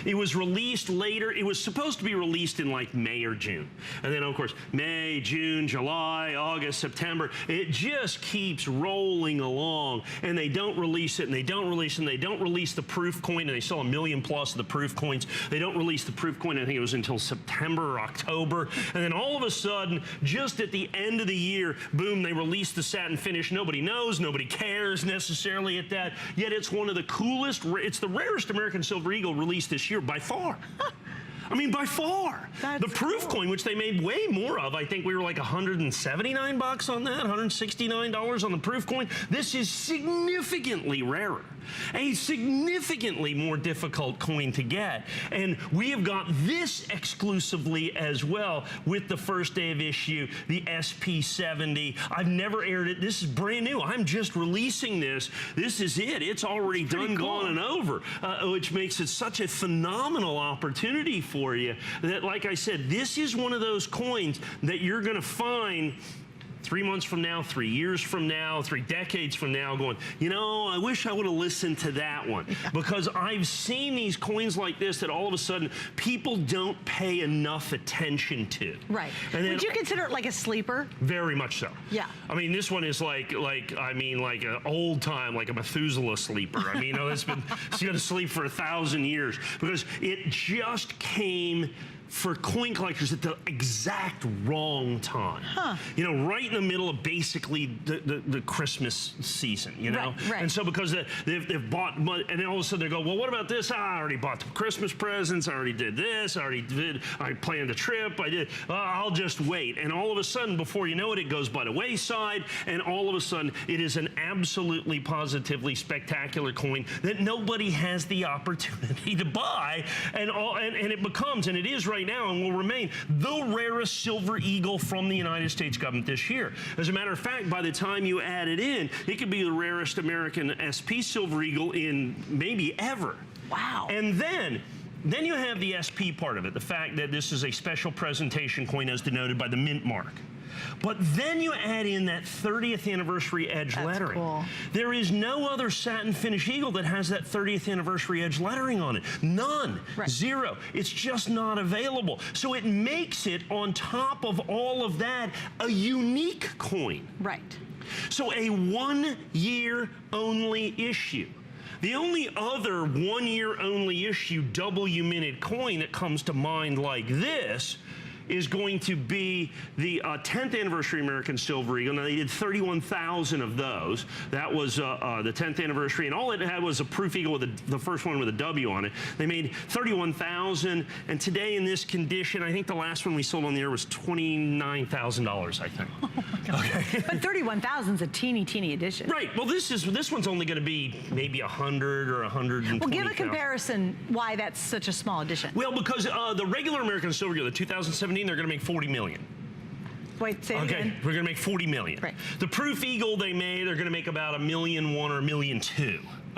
It was released later. It was supposed to be released in like May or June. And then, of course, May, June, July, August, September. It just keeps rolling along. And they don't release it, and they don't release it, and they don't release the proof coin. And they sell 1 million plus of the proof coins. They don't release the proof coin, I think it was until September or October. And then all of a sudden, just at the end of the year, boom, they release the satin finish. Nobody knows, nobody cares necessarily at that. Yet it's one of the coolest, it's the rarest American Silver Eagle released this year by far. I mean, by far. That's the proof coin, which they made way more of, I think we were like $179 on that, $169 on the proof coin. This is significantly rarer, a significantly more difficult coin to get. And we have got this exclusively as well with the first day of issue, the SP70. I've never aired it. This is brand new. I'm just releasing this. This is it. It's already done, gone, and over, which makes it such a phenomenal opportunity for you that, like I said, this is one of those coins that you're going to find 3 months from now, 3 years from now, 3 decades from now, going, you know, I wish I would have listened to that one. Yeah. Because I've seen these coins like this that all of a sudden people don't pay enough attention to. Right. And would you consider it like a sleeper? Very much so. Yeah. I mean, this one is like an old time, like a Methuselah sleeper. I mean, it's going to sleep for 1,000 years because it just came for coin collectors at the exact wrong time. Huh. You know, right in the middle of basically the Christmas season, you know? Right. And so because they've bought money, and then all of a sudden they go, well, what about this? I already bought the Christmas presents. I already did this. I planned a trip. I'll just wait. And all of a sudden, before you know it, it goes by the wayside. And all of a sudden, it is an absolutely positively spectacular coin that nobody has the opportunity to buy. And it becomes, and it is right now and will remain, the rarest Silver Eagle from the United States government this year. As a matter of fact, by the time you add it in, it could be the rarest American SP Silver Eagle in maybe ever. Wow. And then you have the SP part of it, the fact that this is a special presentation coin as denoted by the mint mark. But then you add in that 30th anniversary edge lettering. Cool. There is no other satin finish Eagle that has that 30th anniversary edge lettering on it. None. Right. Zero. It's just not available. So it makes it, on top of all of that, a unique coin. Right. So a 1 year only issue. The only other 1 year only issue W minted coin that comes to mind like this is going to be the 10th anniversary American Silver Eagle. Now, they did 31,000 of those. That was the 10th anniversary, and all it had was a proof eagle with the first one with a W on it. They made 31,000, and today in this condition, I think the last one we sold on the air was $29,000, I think. Oh my God. Okay. But 31,000 is a teeny edition. Right. Well, this one's only going to be maybe 100 or 120. Well, give a comparison why that's such a small edition. Well, because the regular American Silver Eagle, the 2017, they're going to make 40 million. Wait, say it again. We're going to make 40 million. Right. The proof eagle they made, they're going to make about $1.1 million or $1.2 million.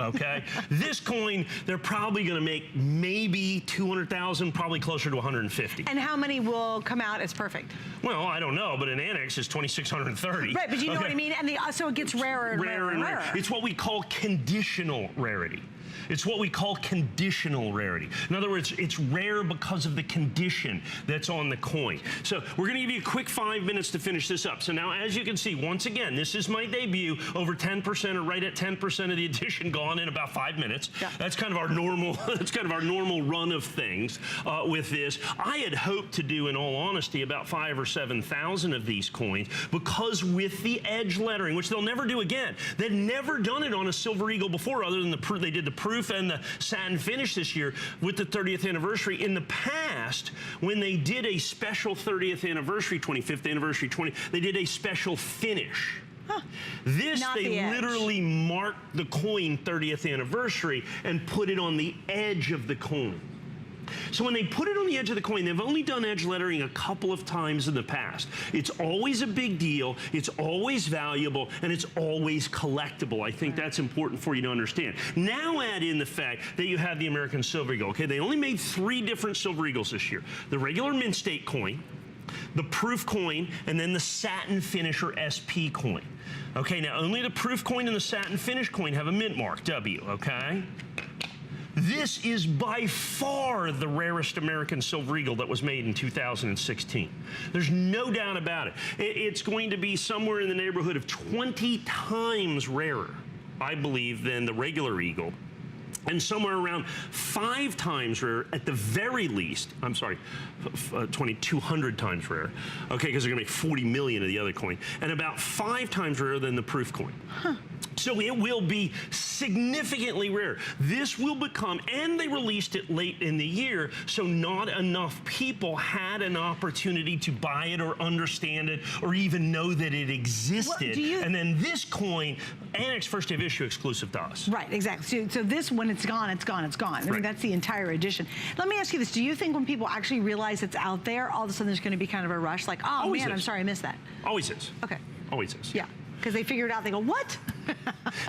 Okay. This coin, they're probably going to make maybe 200,000, probably closer to 150. And how many will come out as perfect? Well, I don't know, but an annex is 2,630. Right, but you know what I mean? And so it gets rarer and rarer and rarer. It's what we call conditional rarity. It's what we call conditional rarity. In other words, it's rare because of the condition that's on the coin. So we're going to give you a quick 5 minutes to finish this up. So now, as you can see, once again, this is my debut. Over 10% or right at 10% of the edition gone in about 5 minutes. Yeah. That's kind of our normal. That's kind of our normal run of things with this. I had hoped to do, in all honesty, about 5,000 or 7,000 of these coins, because with the edge lettering, which they'll never do again, they've never done it on a Silver Eagle before, other than they did the proof and the satin finish this year with the 30th anniversary. In the past, when they did a special 30th anniversary, 25th anniversary, they did a special finish. Huh. This, they literally marked the coin 30th anniversary and put it on the edge of the coin. So when they put it on the edge of the coin, they've only done edge lettering a couple of times in the past. It's always a big deal, it's always valuable, and it's always collectible. I think that's important for you to understand. Now add in the fact that you have the American Silver Eagle. Okay, they only made 3 different Silver Eagles this year. The regular mint state coin, the proof coin, and then the satin finish or SP coin. Okay, now only the proof coin and the satin finish coin have a mint mark, W, okay? This is by far the rarest American Silver Eagle that was made in 2016. There's no doubt about it. It's going to be somewhere in the neighborhood of 20 times rarer, I believe, than the regular Eagle. And somewhere around 5 times rare at the very least. I'm sorry, 200 times rare. Okay, because they're going to make 40 million of the other coin. And about 5 times rarer than the proof coin. Huh. So it will be significantly rare. This will become, and they released it late in the year, so not enough people had an opportunity to buy it or understand it or even know that it existed. And then this coin, Annex first day of issue exclusive to us. Right, exactly. So this, when it's gone, it's gone, it's gone. I mean, that's the entire edition. Let me ask you this. Do you think when people actually realize it's out there, all of a sudden there's going to be kind of a rush? Like, oh, man, I'm sorry I missed that. Always is. Okay. Always is. Yeah. Because they figure it out, they go, what?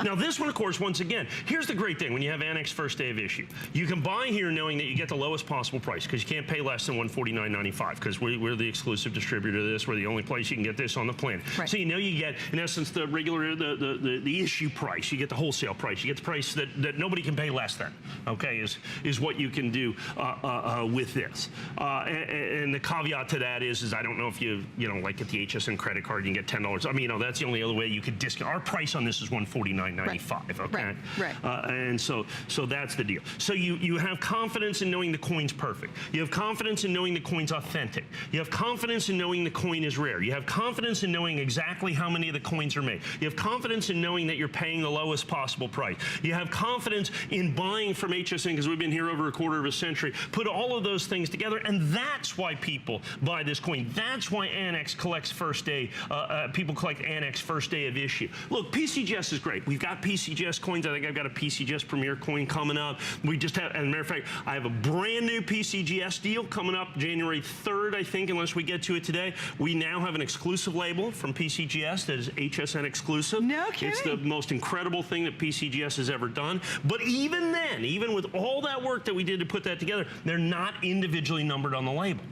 Now this one, of course, once again, here's the great thing when you have Annex first day of issue. You can buy here knowing that you get the lowest possible price, because you can't pay less than $149.95, because we're the exclusive distributor of this. We're the only place you can get this on the planet. Right. So you know you get, in essence, the regular, the issue price. You get the wholesale price. You get the price that nobody can pay less than, okay, is what you can do with this. And the caveat to that is I don't know if you like get the HSN credit card, you can get $10. I mean, that's the only other way you could discount. Our price on this is $149.95, okay? Right. And so that's the deal. So you have confidence in knowing the coin's perfect. You have confidence in knowing the coin's authentic. You have confidence in knowing the coin is rare. You have confidence in knowing exactly how many of the coins are made. You have confidence in knowing that you're paying the lowest possible price. You have confidence in buying from HSN, because we've been here over a quarter of a century. Put all of those things together, and that's why people buy this coin. That's why Annex collects first day. People collect Annex first day of issue. Look, PCGS is great. We've got PCGS coins. I think I've got a PCGS Premier coin coming up. We just have, as a matter of fact, I have a brand new PCGS deal coming up January 3rd, I think, unless we get to it today. We now have an exclusive label from PCGS that is HSN exclusive. No kidding. It's the most incredible thing that PCGS has ever done. But even then, even with all that work that we did to put that together, they're not individually numbered on the label.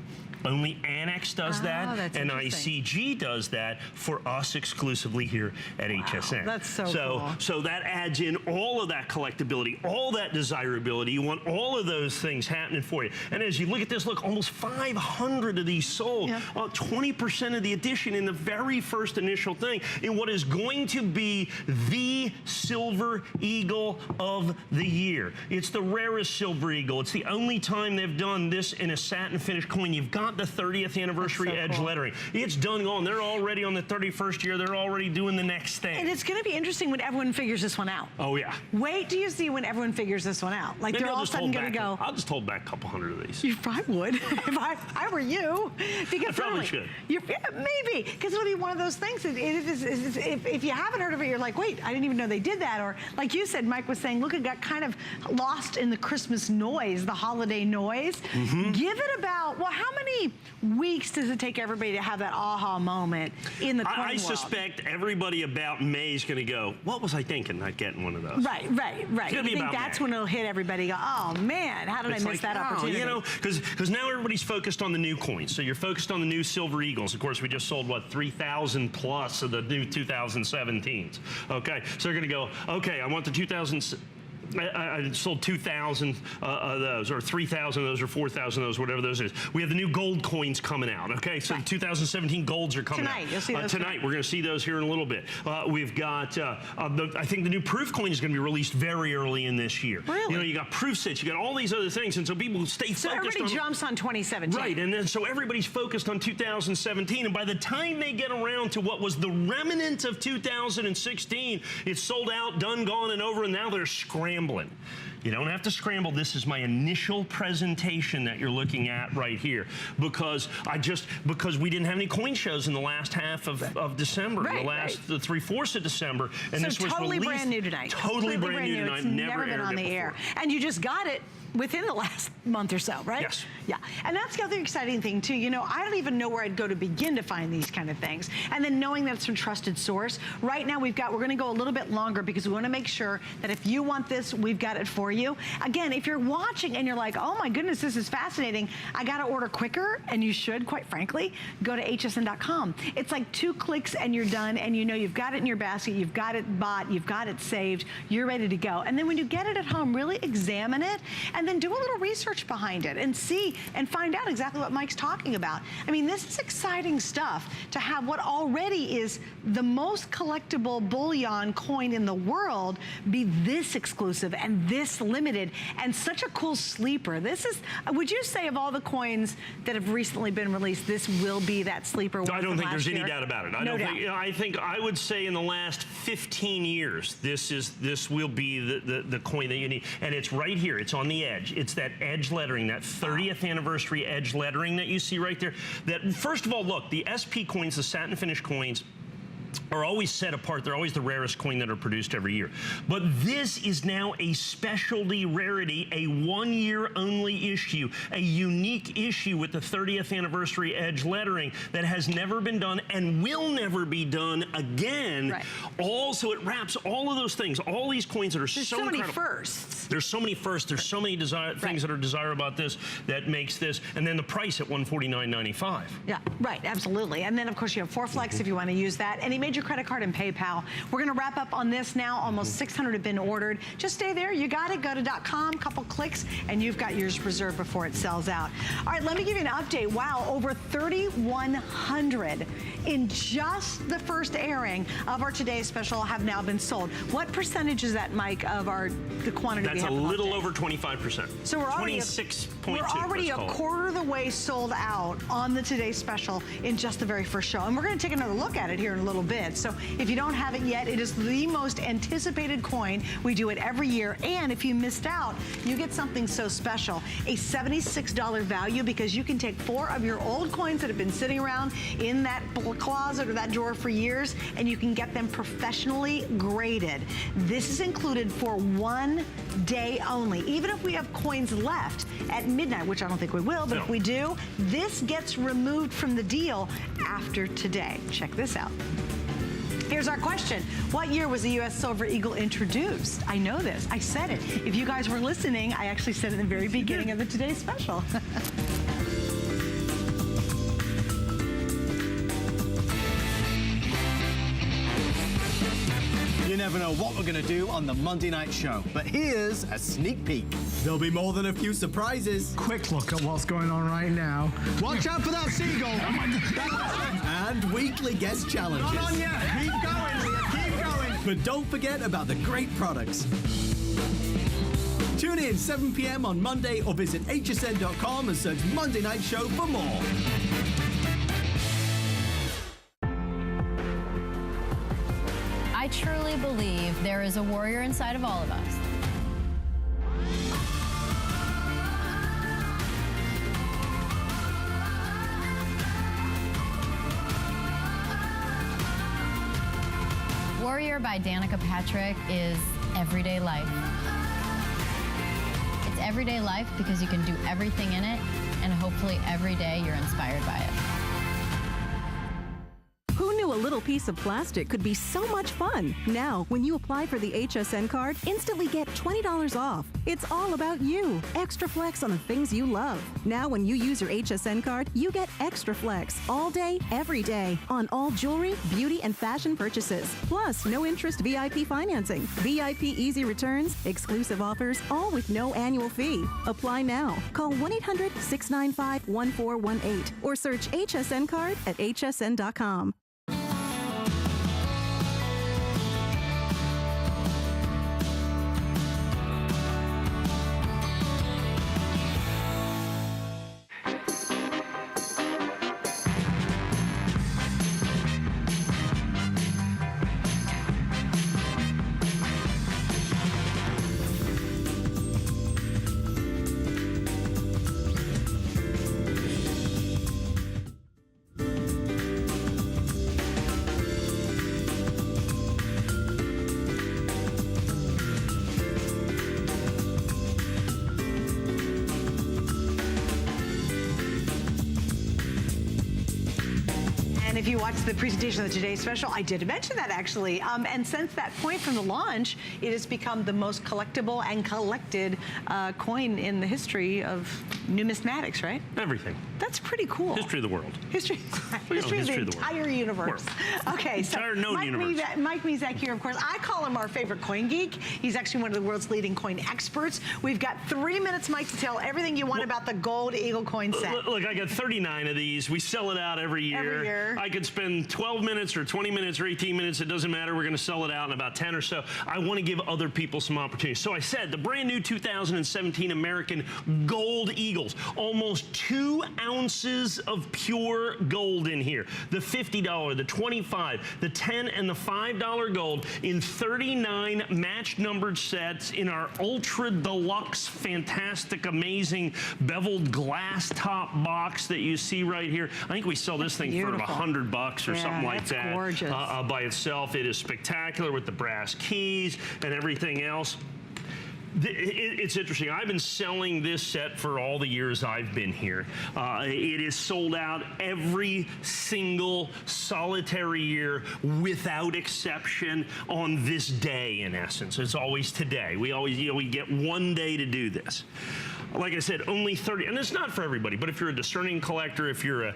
Only Annex does that, and ICG does that for us exclusively here at HSN. That's so cool. So that adds in all of that collectability, all that desirability. You want all of those things happening for you. And as you look at this, look, almost 500 of these sold. 20% of the edition in the very first initial thing in what is going to be the Silver Eagle of the year. It's the rarest Silver Eagle. It's the only time they've done this in a satin finish coin. You've got not the 30th anniversary edge cool. lettering. It's done gone. They're already on the 31st year. They're already doing the next thing. And it's going to be interesting when everyone figures this one out. Oh, yeah. Wait till you see when everyone figures this one out. Like, Maybe they're all of a sudden going to go. I'll just hold back a couple hundred of these. You probably would if I were you. Because I probably should. Maybe, because it'll be one of those things. If you haven't heard of it, you're like, wait, I didn't even know they did that. Or like you said, Mike was saying, look, it got kind of lost in the Christmas noise, the holiday noise. Give it about, well, how many weeks does it take everybody to have that aha moment in the coin world? I suspect everybody about May is going to go, what was I thinking not getting one of those? Right. I think that's when it'll hit everybody. Go, oh man, how did I miss that opportunity? You know, because now everybody's focused on the new coins. So you're focused on the new Silver Eagles. Of course, we just sold, what, 3,000 plus of the new 2017s. Okay, so they're going to go, okay, I want the 2000s. I sold 2,000 of those, or 3,000 of those, or 4,000 of those, whatever those is. We have the new gold coins coming out, okay? So the 2017 golds are coming out. Tonight, you'll see those. Tonight, we're going to see those here in a little bit. We've got, I think the new proof coin is going to be released very early in this year. Really? You know, you got proof sets, you got all these other things, and so people stay focused on... So everybody jumps on 2017. Right, and then so everybody's focused on 2017, and by the time they get around to what was the remnant of 2016, it's sold out, done, gone, and over, and now they're scrambling. You don't have to scramble. This is my initial presentation that you're looking at right here, because we didn't have any coin shows in the last half of December, the 3/4 of December, and so this was totally released, brand new tonight. Totally brand new tonight. It's never been on the air, and you just got it within the last month or so, right? Yes. Yeah, and that's the other exciting thing too. You know, I don't even know where I'd go to begin to find these kind of things. And then knowing that it's from trusted source. Right now we're going to go a little bit longer because we want to make sure that if you want this, we've got it for you. Again, if you're watching and you're like, oh my goodness, this is fascinating, I got to order quicker, and you should, quite frankly, go to hsn.com. It's like 2 clicks and you're done, and you know you've got it in your basket, you've got it bought, you've got it saved, you're ready to go. And then when you get it at home, really examine it, and then do a little research behind it and see and find out exactly what Mike's talking about. I mean, this is exciting stuff to have what already is the most collectible bullion coin in the world be this exclusive and this limited and such a cool sleeper. This is, would you say, of all the coins that have recently been released, this will be that sleeper one? I don't think there's any doubt about it. No doubt. I think I would say in the last 15 years, this will be the coin that you need, and it's right here. It's on the edge. It's that edge lettering, that 30th anniversary edge lettering that you see right there. That, first of all, look, the SP coins, the satin finish coins, are always set apart. They're always the rarest coin that are produced every year. But this is now a specialty rarity, a 1-year only issue, a unique issue with the 30th anniversary edge lettering that has never been done and will never be done again. Right. Also, it wraps all of those things, all these coins that are There's so so many incredible. firsts. There's so many firsts. There's so many things that are desirable about this that makes this, and then the price at $149.95. Yeah, right, absolutely. And then, of course, you have ForFlex if you want to use that. Any major credit card and PayPal. We're going to wrap up on this now. Almost 600 have been ordered. Just stay there. You got it. Go to .com, couple clicks, and you've got yours reserved before it sells out. All right, let me give you an update. Wow, over 3,100 in just the first airing of our today's special have now been sold. What percentage is that, Mike, of the quantity we That's have? a little over 25%. So we're already 26.2. We're already a quarter of the way sold out on the Today Special in just the very first show. And we're going to take another look at it here in a little bit. So if you don't have it yet, it is the most anticipated coin. We do it every year. And if you missed out, you get something so special. A $76 value, because you can take 4 of your old coins that have been sitting around in that closet or that drawer for years, and you can get them professionally graded. This is included for 1 day only. Even if we have coins left at midnight, which I don't think we will, but if we do, this gets removed from the deal after today. Check this out. Here's our question. What year was the U.S. Silver Eagle introduced? I know this. I said it. If you guys were listening, I actually said it in the very beginning of the Today Special. You never know what we're going to do on the Monday night show, but here's a sneak peek. There'll be more than a few surprises. Quick look at what's going on right now. Watch out for that seagull. And weekly guest challenges. Not on yet. Keep going, Leah. Keep going. But don't forget about the great products. Tune in 7 p.m. on Monday or visit hsn.com and search Monday Night Show for more. I truly believe there is a warrior inside of all of us. Warrior by Danica Patrick is everyday life. It's everyday life because you can do everything in it, and hopefully every day you're inspired by it. Who knew a little piece of plastic could be so much fun? Now, when you apply for the HSN card, instantly get $20 off. It's all about you. Extra flex on the things you love. Now, when you use your HSN card, you get extra flex all day, every day on all jewelry, beauty, and fashion purchases. Plus, no interest VIP financing, VIP easy returns, exclusive offers, all with no annual fee. Apply now. Call 1-800-695-1418 or search HSN card at hsn.com. And if you watched the presentation of today's special, I did mention that actually. And since that point from the launch, it has become the most collectible and collected coin in the history of numismatics, right? Everything. That's pretty cool. History of the world. History of the entire universe. Okay, so entire known universe. Mike Mezek here, of course. I call him our favorite coin geek. He's actually one of the world's leading coin experts. We've got 3 minutes, Mike, to tell everything you want about the Gold Eagle coin set. Look, I got 39 of these. We sell it out every year. Every year. I could spend 12 minutes or 20 minutes or 18 minutes. It doesn't matter. We're going to sell it out in about 10 or so. I want to give other people some opportunities. So I said the brand new 2017 American Gold Eagles. Almost 2 ounces of pure gold in here. The $50, the $25, the $10, and the $5 gold in 39 match numbered sets in our ultra deluxe, fantastic, amazing beveled glass top box that you see right here. I think we sell this thing for $100 or something like that. Gorgeous. By itself. It is spectacular with the brass keys and everything else. It's interesting. I've been selling this set for all the years I've been here. It is sold out every single solitary year without exception on this day, in essence. It's always today. We always, we get one day to do this. Like I said, only 30, and it's not for everybody, but if you're a discerning collector, if you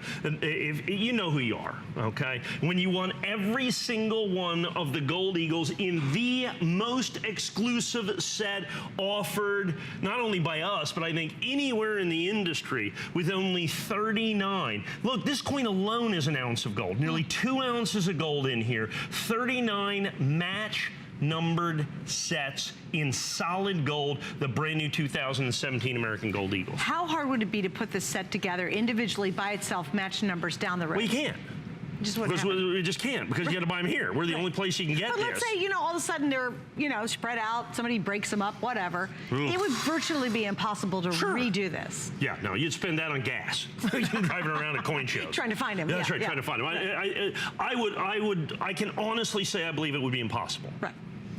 know who you are, okay? When you want every single one of the Gold Eagles in the most exclusive set offered, not only by us, but I think anywhere in the industry, with only 39. Look, this coin alone is an ounce of gold, nearly 2 ounces of gold in here, 39 match numbered sets in solid gold, the brand new 2017 American Gold Eagles. How hard would it be to put this set together individually by itself, match numbers down the road? We can't. We just can't, because you got to buy them here. We're the only place you can get this. But let's say, all of a sudden they're, spread out, somebody breaks them up, whatever. It would virtually be impossible to redo this. Yeah, no, you'd spend that on gas. You're driving around at coin shows. Trying to find him. Yeah, that's right, trying to find him. I can honestly say I believe it would be impossible. Right.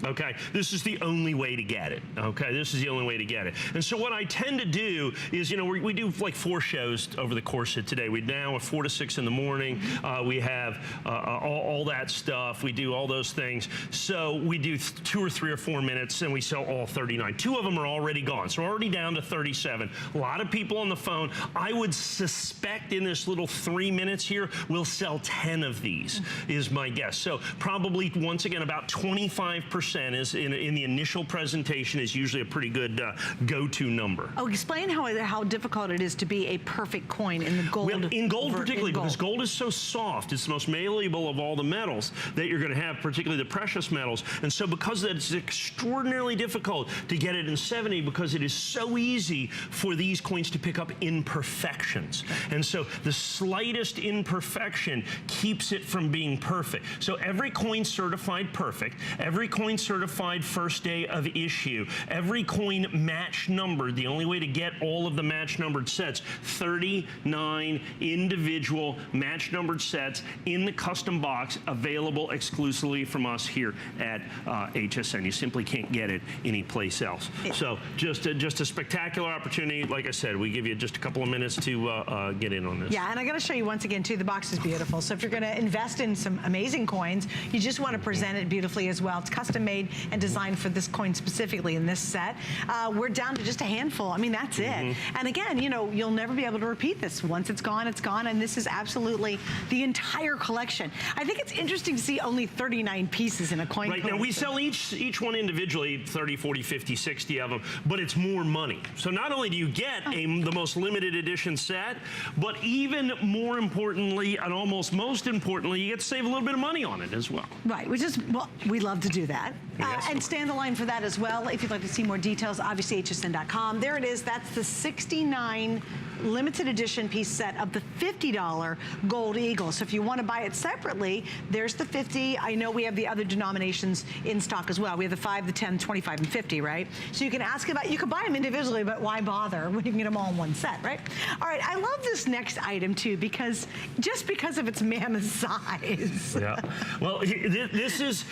Okay, this is the only way to get it. Okay, this is the only way to get it. And so what I tend to do is, we do like 4 shows over the course of today. We now at 4 to 6 in the morning. We have all that stuff. We do all those things. So we do 2 or 3 or 4 minutes, and we sell all 39. 2 of them are already gone, so we're already down to 37. A lot of people on the phone. I would suspect in this little 3 minutes here, we'll sell 10 of these, is my guess. So probably, once again, about 25% 10% is in the initial presentation is usually a pretty good go-to number. Oh, explain how difficult it is to be a perfect coin in the gold. Well, in gold particularly, in gold. because gold is so soft, it's the most malleable of all the metals that you're going to have, particularly the precious metals. And so because of that, it's extraordinarily difficult to get it in 70 because it is so easy for these coins to pick up imperfections. And so the slightest imperfection keeps it from being perfect. So every coin certified perfect, every coin certified first day of issue, every coin match numbered. The only way to get all of the match numbered sets, 39 individual match numbered sets in the custom box available exclusively from us here at HSN. You simply can't get it anyplace else. So just a spectacular opportunity. Like I said, we give you just a couple of minutes to get in on this. Yeah, and I got to show you once again too, the box is beautiful. So if you're going to invest in some amazing coins, you just want to present it beautifully as well. It's custom made and designed for this coin specifically in this set. We're down to just a handful. I mean, that's it. And again, you know, you'll never be able to repeat this. Once it's gone, it's gone. And this is absolutely the entire collection. I think it's interesting to see only 39 pieces in a coin Right, now we sell each one individually, 30, 40, 50, 60 of them, but it's more money. So not only do you get the most limited edition set, but even more importantly, and almost most importantly, you get to save a little bit of money on it as well. Right, which is, well, we love to do that. Yes. And stand the line for that as well. If you'd like to see more details, obviously hsn.com. There it is. That's the 69 limited edition piece set of the $50 Gold Eagle. So if you want to buy it separately, there's the 50. I know we have the other denominations in stock as well. We have the 5, the 10, 25, and 50, right? So you can ask about, you can buy them individually, but why bother when you can get them all in one set, right? All right, I love this next item too, because just because of its mammoth size. Yeah. Well, this is,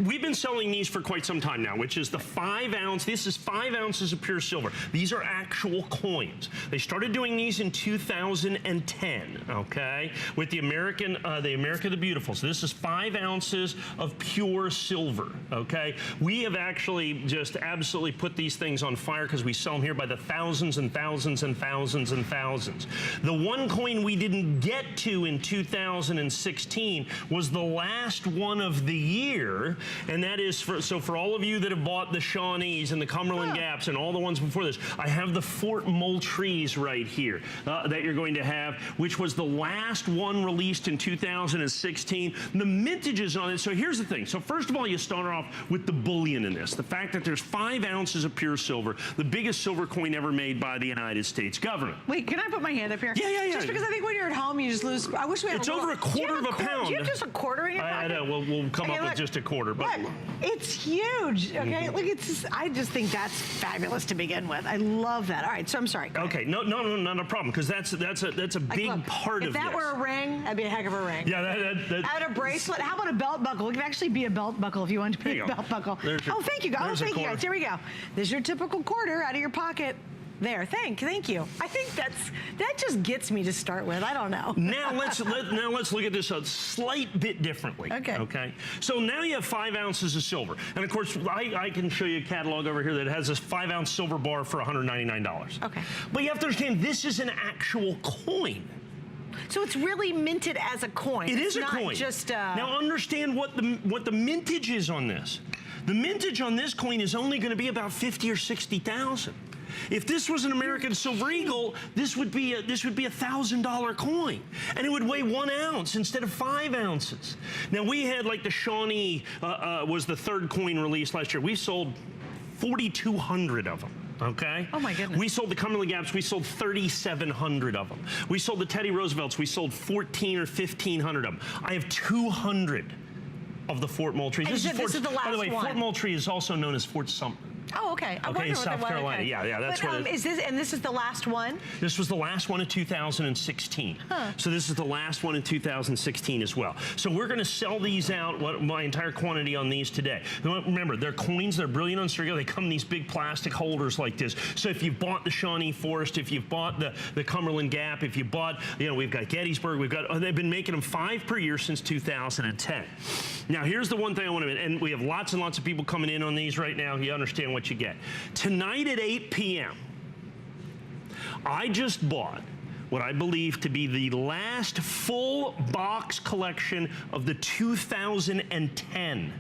we've been selling these for quite some time now, which is the 5 ounce. This is 5 ounces of pure silver. These are actual coins. They started doing these in 2010, okay, with the America the Beautiful. So this is 5 ounces of pure silver, okay? We have actually just absolutely put these things on fire because we sell them here by the thousands and thousands and thousands and thousands. The one coin we didn't get to in 2016 was the last one of the year, and that is for all of you that have bought the Shawnees and the Cumberland Gaps and all the ones before this, I have the Fort Moultries right here that you're going to have, which was the last one released in 2016. The mintages on it, so here's the thing. So first of all, you start off with the bullion in this. The fact that there's 5 ounces of pure silver, the biggest silver coin ever made by the United States government. Wait, can I put my hand up here? Yeah. Just because I think when you're at home, you just lose. I wish we had It's over a quarter of a pound. Do you have just a quarter in your pocket? I know. We'll come up with just a quarter. But look, it's huge. Okay, look, I just think that's fabulous to begin with. I love that. All right, so I'm sorry. okay, no, not a problem, because that's a big Look, part of if this. that were a ring, that'd be a heck of a ring. Yeah, Add a bracelet. How about a belt buckle? It could actually be a belt buckle if you want to be There a you go. belt buckle. There's your- Oh, thank you, guys. Oh, there's a thank you, quarter. guys. Here we go. There's your typical quarter out of your pocket. There, thank you. I think that just gets me to start with. I don't know. Now let's look at this a slight bit differently. Okay. Okay. So now you have 5 ounces of silver, and of course I can show you a catalog over here that has this 5 ounce silver bar for $199. Okay. But you have to understand, this is an actual coin. So it's really minted as a coin. It is a not coin. Just now understand what the mintage is on this. The mintage on this coin is only going to be about 50 or 60,000. If this was an American Silver Eagle, this would be a $1,000 coin, and it would weigh 1 ounce instead of 5 ounces. Now we had, like, the Shawnee was the 3rd coin released last year. We sold 4,200 of them. Okay? Oh my goodness. We sold the Cumberland Gaps, we sold 3,700 of them. We sold the Teddy Roosevelts, we sold 1,400 or 1,500 of them. I have 200 of the Fort Moultrie. And this is the last By the way, one. Fort Moultrie is also known as Fort Sumter. Oh, okay. I Okay, wonder what South the one- Carolina. okay. Yeah, that's but, what it is. This is the last one? This was the last one in 2016. So this is the last one in 2016 as well. So we're going to sell these out, my entire quantity on these today. Remember, they're coins, they're brilliant on stereo. They come in these big plastic holders like this. So if you've bought the Shawnee Forest, if you've bought the Cumberland Gap, if you bought, we've got Gettysburg, they've been making them 5 per year since 2010. Now here's the one thing I want to, and we have lots and lots of people coming in on these right now. You understand what you get. Tonight at 8 p.m., I just bought what I believe to be the last full box collection of the 2010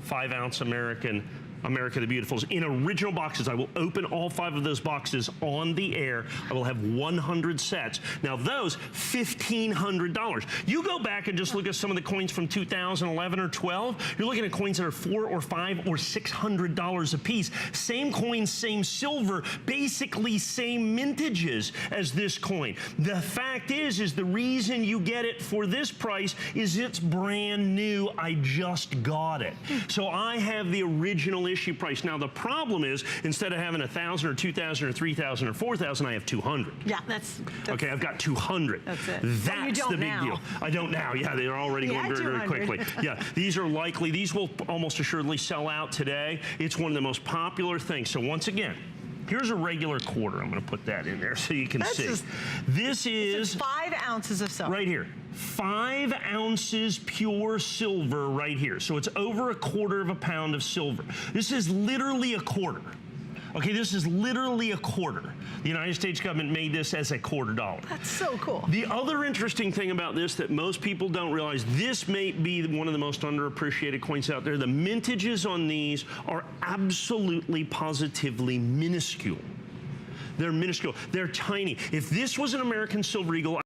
5-ounce America the Beautifuls in original boxes. I will open all 5 of those boxes on the air. I will have 100 sets. Now those, $1,500. You go back and just look at some of the coins from 2011 or 12, you're looking at coins that are $400 or $500 or $600 a piece. Same coin, same silver, basically same mintages as this coin. The fact is the reason you get it for this price is it's brand new. I just got it. So I have the original issue price. Now the problem is, instead of having 1,000 or 2,000 or 3,000 or 4,000, I have 200. Yeah, that's okay, I've got 200. That's it. That's the big deal. I don't now. Yeah, they're already going very, very quickly. Yeah, these are likely, these will almost assuredly sell out today. It's one of the most popular things. So once again, here's a regular quarter. I'm going to put that in there so you can see. This is 5 ounces of silver. Right here. 5 ounces pure silver right here. So it's over 1/4 pound of silver. This is literally a quarter. Okay, this is literally a quarter. The United States government made this as a $1/4. That's so cool. The other interesting thing about this that most people don't realize, this may be one of the most underappreciated coins out there. The mintages on these are absolutely positively minuscule. They're minuscule. They're tiny. If this was an American Silver Eagle,